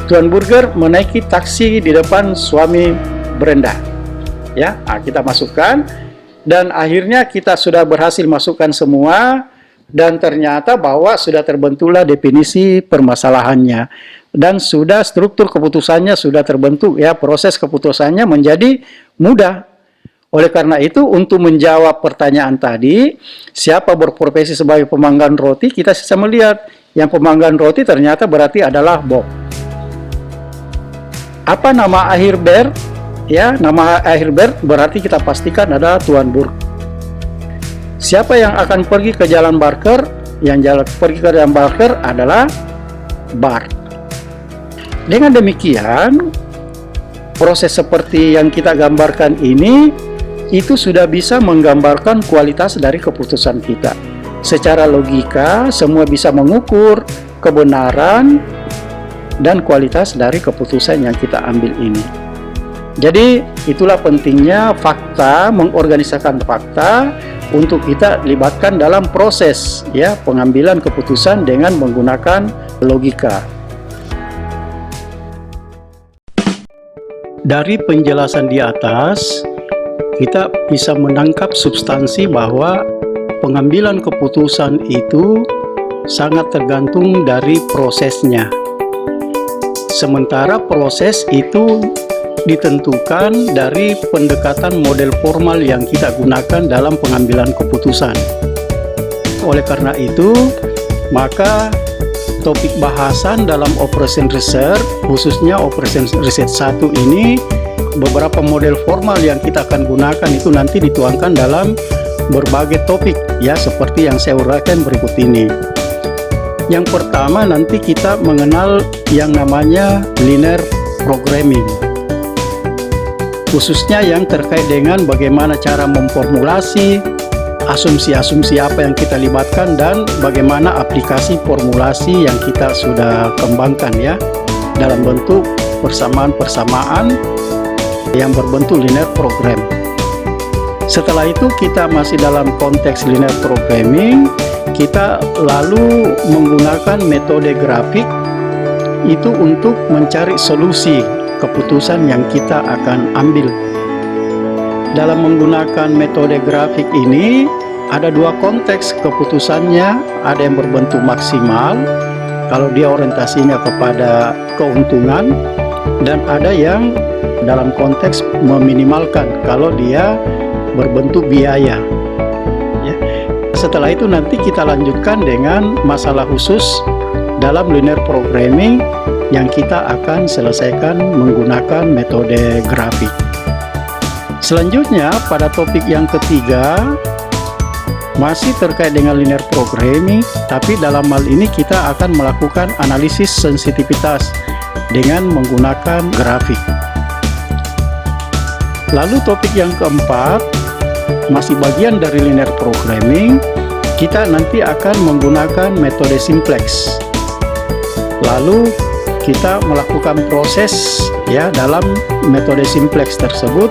Tuan Burger menaiki taksi di depan suami Brenda. Ya, kita masukkan dan akhirnya kita sudah berhasil masukkan semua dan ternyata bahwa sudah terbentuklah definisi permasalahannya dan sudah struktur keputusannya sudah terbentuk ya, proses keputusannya menjadi mudah. Oleh karena itu untuk menjawab pertanyaan tadi, siapa berprofesi sebagai pemanggang roti, kita bisa melihat yang pemanggang roti ternyata berarti adalah Bob. Apa nama akhir ber? Ya, nama akhir ber berarti kita pastikan adalah Tuan Burger. Siapa yang akan pergi ke Jalan Barker? Yang pergi ke Jalan Barker adalah Bart. Dengan demikian, proses seperti yang kita gambarkan ini itu sudah bisa menggambarkan kualitas dari keputusan kita. Secara logika, semua bisa mengukur kebenaran dan kualitas dari keputusan yang kita ambil ini. Jadi itulah pentingnya fakta, mengorganisasikan fakta untuk kita libatkan dalam proses ya pengambilan keputusan dengan menggunakan logika. Dari penjelasan di atas, kita bisa menangkap substansi bahwa pengambilan keputusan itu sangat tergantung dari prosesnya. Sementara proses itu ditentukan dari pendekatan model formal yang kita gunakan dalam pengambilan keputusan. Oleh karena itu, maka topik bahasan dalam Operation Research, khususnya Operation Research 1 ini, beberapa model formal yang kita akan gunakan itu nanti dituangkan dalam berbagai topik, ya seperti yang saya uraikan berikut ini. Yang pertama nanti kita mengenal yang namanya linear programming, khususnya yang terkait dengan bagaimana cara memformulasi asumsi-asumsi apa yang kita libatkan dan bagaimana aplikasi formulasi yang kita sudah kembangkan ya dalam bentuk persamaan-persamaan yang berbentuk linear program. Setelah itu kita masih dalam konteks linear programming, kita lalu menggunakan metode grafik itu untuk mencari solusi keputusan yang kita akan ambil. Dalam menggunakan metode grafik ini ada dua konteks keputusannya, ada yang berbentuk maksimal kalau dia orientasinya kepada keuntungan, dan ada yang dalam konteks meminimalkan kalau dia berbentuk biaya ya. Setelah itu nanti kita lanjutkan dengan masalah khusus dalam linear programming yang kita akan selesaikan menggunakan metode grafik. Selanjutnya pada topik yang ketiga masih terkait dengan linear programming, tapi dalam hal ini kita akan melakukan analisis sensitivitas dengan menggunakan grafik. Lalu topik yang keempat masih bagian dari linear programming, kita nanti akan menggunakan metode simplex. Lalu kita melakukan proses ya dalam metode simplex tersebut.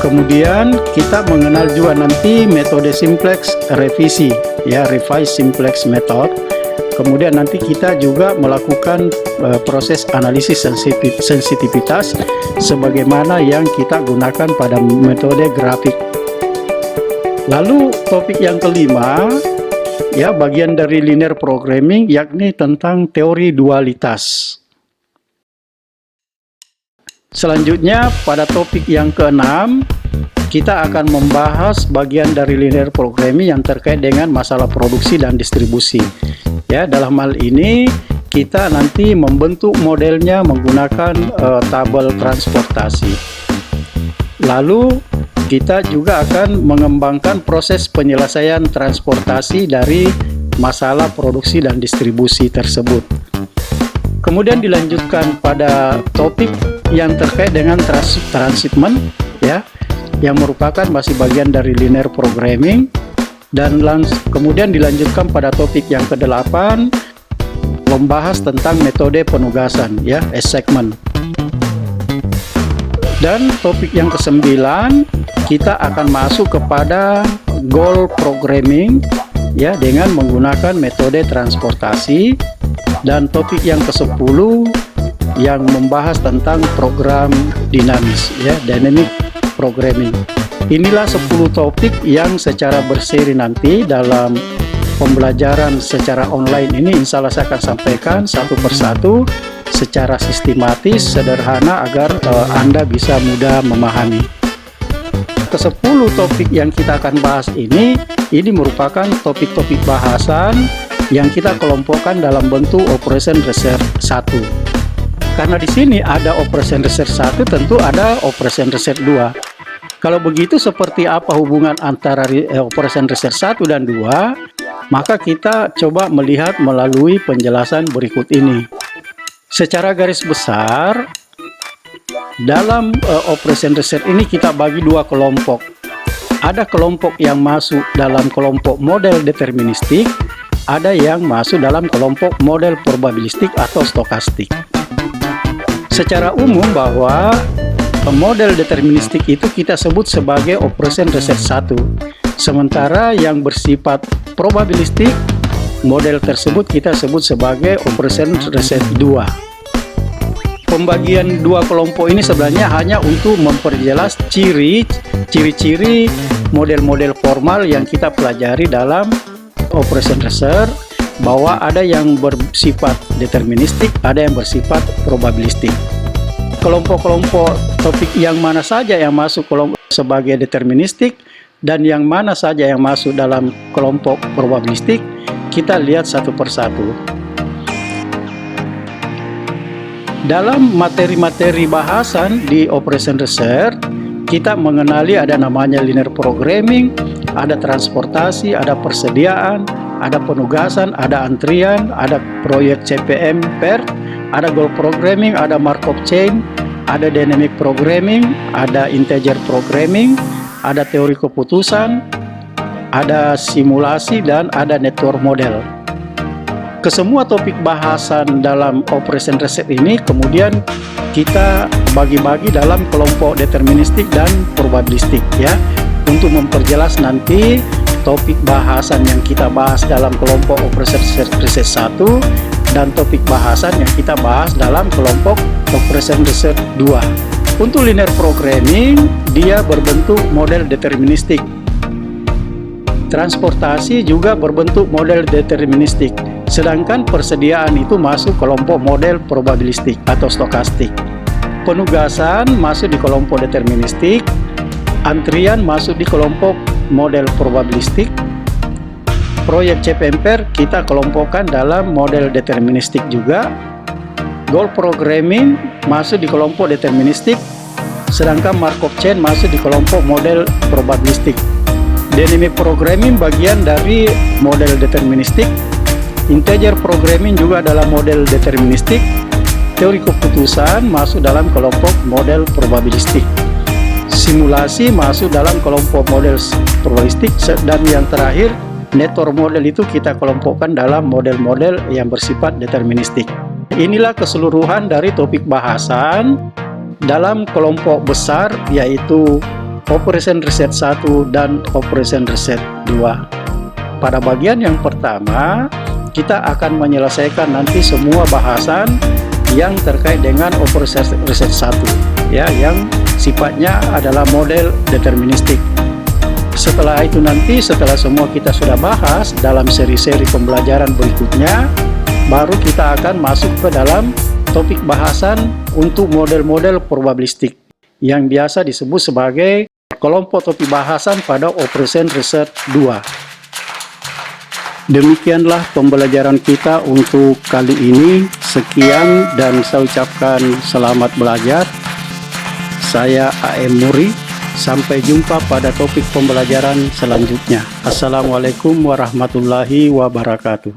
Kemudian kita mengenal juga nanti metode simplex revisi ya, revise simplex method. Kemudian nanti kita juga melakukan proses analisis sensitivitas sebagaimana yang kita gunakan pada metode grafik. Lalu topik yang kelima ya bagian dari linear programming, yakni tentang teori dualitas. Selanjutnya pada topik yang keenam kita akan membahas bagian dari linear programming yang terkait dengan masalah produksi dan distribusi. Ya, dalam hal ini kita nanti membentuk modelnya menggunakan tabel transportasi. Lalu kita juga akan mengembangkan proses penyelesaian transportasi dari masalah produksi dan distribusi tersebut. Kemudian dilanjutkan pada topik yang terkait dengan transshipment ya, yang merupakan masih bagian dari linear programming, dan kemudian dilanjutkan pada topik yang ke-8 membahas tentang metode penugasan ya, assignment. Dan topik yang ke-9 kita akan masuk kepada goal programming ya dengan menggunakan metode transportasi, dan topik yang ke-10 yang membahas tentang program dinamis, ya, dynamic programming. Inilah 10 topik yang secara berseri nanti dalam pembelajaran secara online ini insya Allah saya akan sampaikan satu persatu secara sistematis, sederhana agar Anda bisa mudah memahami. Ke-10 topik yang kita akan bahas ini merupakan topik-topik bahasan yang kita kelompokkan dalam bentuk operation research 1. Karena di sini ada operation research 1, tentu ada operation research 2. Kalau begitu seperti apa hubungan antara operation research 1 dan 2? Maka kita coba melihat melalui penjelasan berikut ini. Secara garis besar, dalam operation research ini kita bagi 2 kelompok. Ada kelompok yang masuk dalam kelompok model deterministik, ada yang masuk dalam kelompok model probabilistik atau stokastik. Secara umum bahwa model deterministik itu kita sebut sebagai operation research 1. Sementara yang bersifat probabilistik, model tersebut kita sebut sebagai operation research 2. Pembagian 2 kelompok ini sebenarnya hanya untuk memperjelas ciri-ciri model-model formal yang kita pelajari dalam operation research, bahwa ada yang bersifat deterministik, ada yang bersifat probabilistik. Kelompok-kelompok topik yang mana saja yang masuk kelompok sebagai deterministik dan yang mana saja yang masuk dalam kelompok probabilistik, kita lihat satu persatu. Dalam materi-materi bahasan di operation research, kita mengenali ada namanya linear programming, ada transportasi, ada persediaan, ada penugasan, ada antrian, ada proyek CPM PER, ada goal programming, ada Markov chain, ada dynamic programming, ada integer programming, ada teori keputusan, ada simulasi, dan ada network model. Kesemua topik bahasan dalam operation research ini kemudian kita bagi-bagi dalam kelompok deterministik dan probabilistik, ya, untuk memperjelas nanti topik bahasan yang kita bahas dalam kelompok operation research 1 dan topik bahasan yang kita bahas dalam kelompok operation research 2. Untuk linear programming, dia berbentuk model deterministik. Transportasi juga berbentuk model deterministik, sedangkan persediaan itu masuk kelompok model probabilistik atau stokastik. Penugasan masuk di kelompok deterministik, antrian masuk di kelompok model probabilistik, proyek CPMPR kita kelompokkan dalam model deterministik juga, goal programming masuk di kelompok deterministik, sedangkan Markov chain masuk di kelompok model probabilistik. Dynamic programming bagian dari model deterministik, integer programming juga dalam model deterministik, teori keputusan masuk dalam kelompok model probabilistik, simulasi masuk dalam kelompok model probabilistik, dan yang terakhir network model itu kita kelompokkan dalam model-model yang bersifat deterministik. Inilah keseluruhan dari topik bahasan dalam kelompok besar, yaitu operation research 1 dan operation research 2. Pada bagian yang pertama, kita akan menyelesaikan nanti semua bahasan yang terkait dengan operation research 1, ya, yang sifatnya adalah model deterministik. Setelah itu nanti, setelah semua kita sudah bahas dalam seri-seri pembelajaran berikutnya, baru kita akan masuk ke dalam topik bahasan untuk model-model probabilistik yang biasa disebut sebagai kelompok topik bahasan pada operation research 2. Demikianlah pembelajaran kita untuk kali ini. Sekian dan saya ucapkan selamat belajar. Saya AM Muri. Sampai jumpa pada topik pembelajaran selanjutnya. Assalamualaikum warahmatullahi wabarakatuh.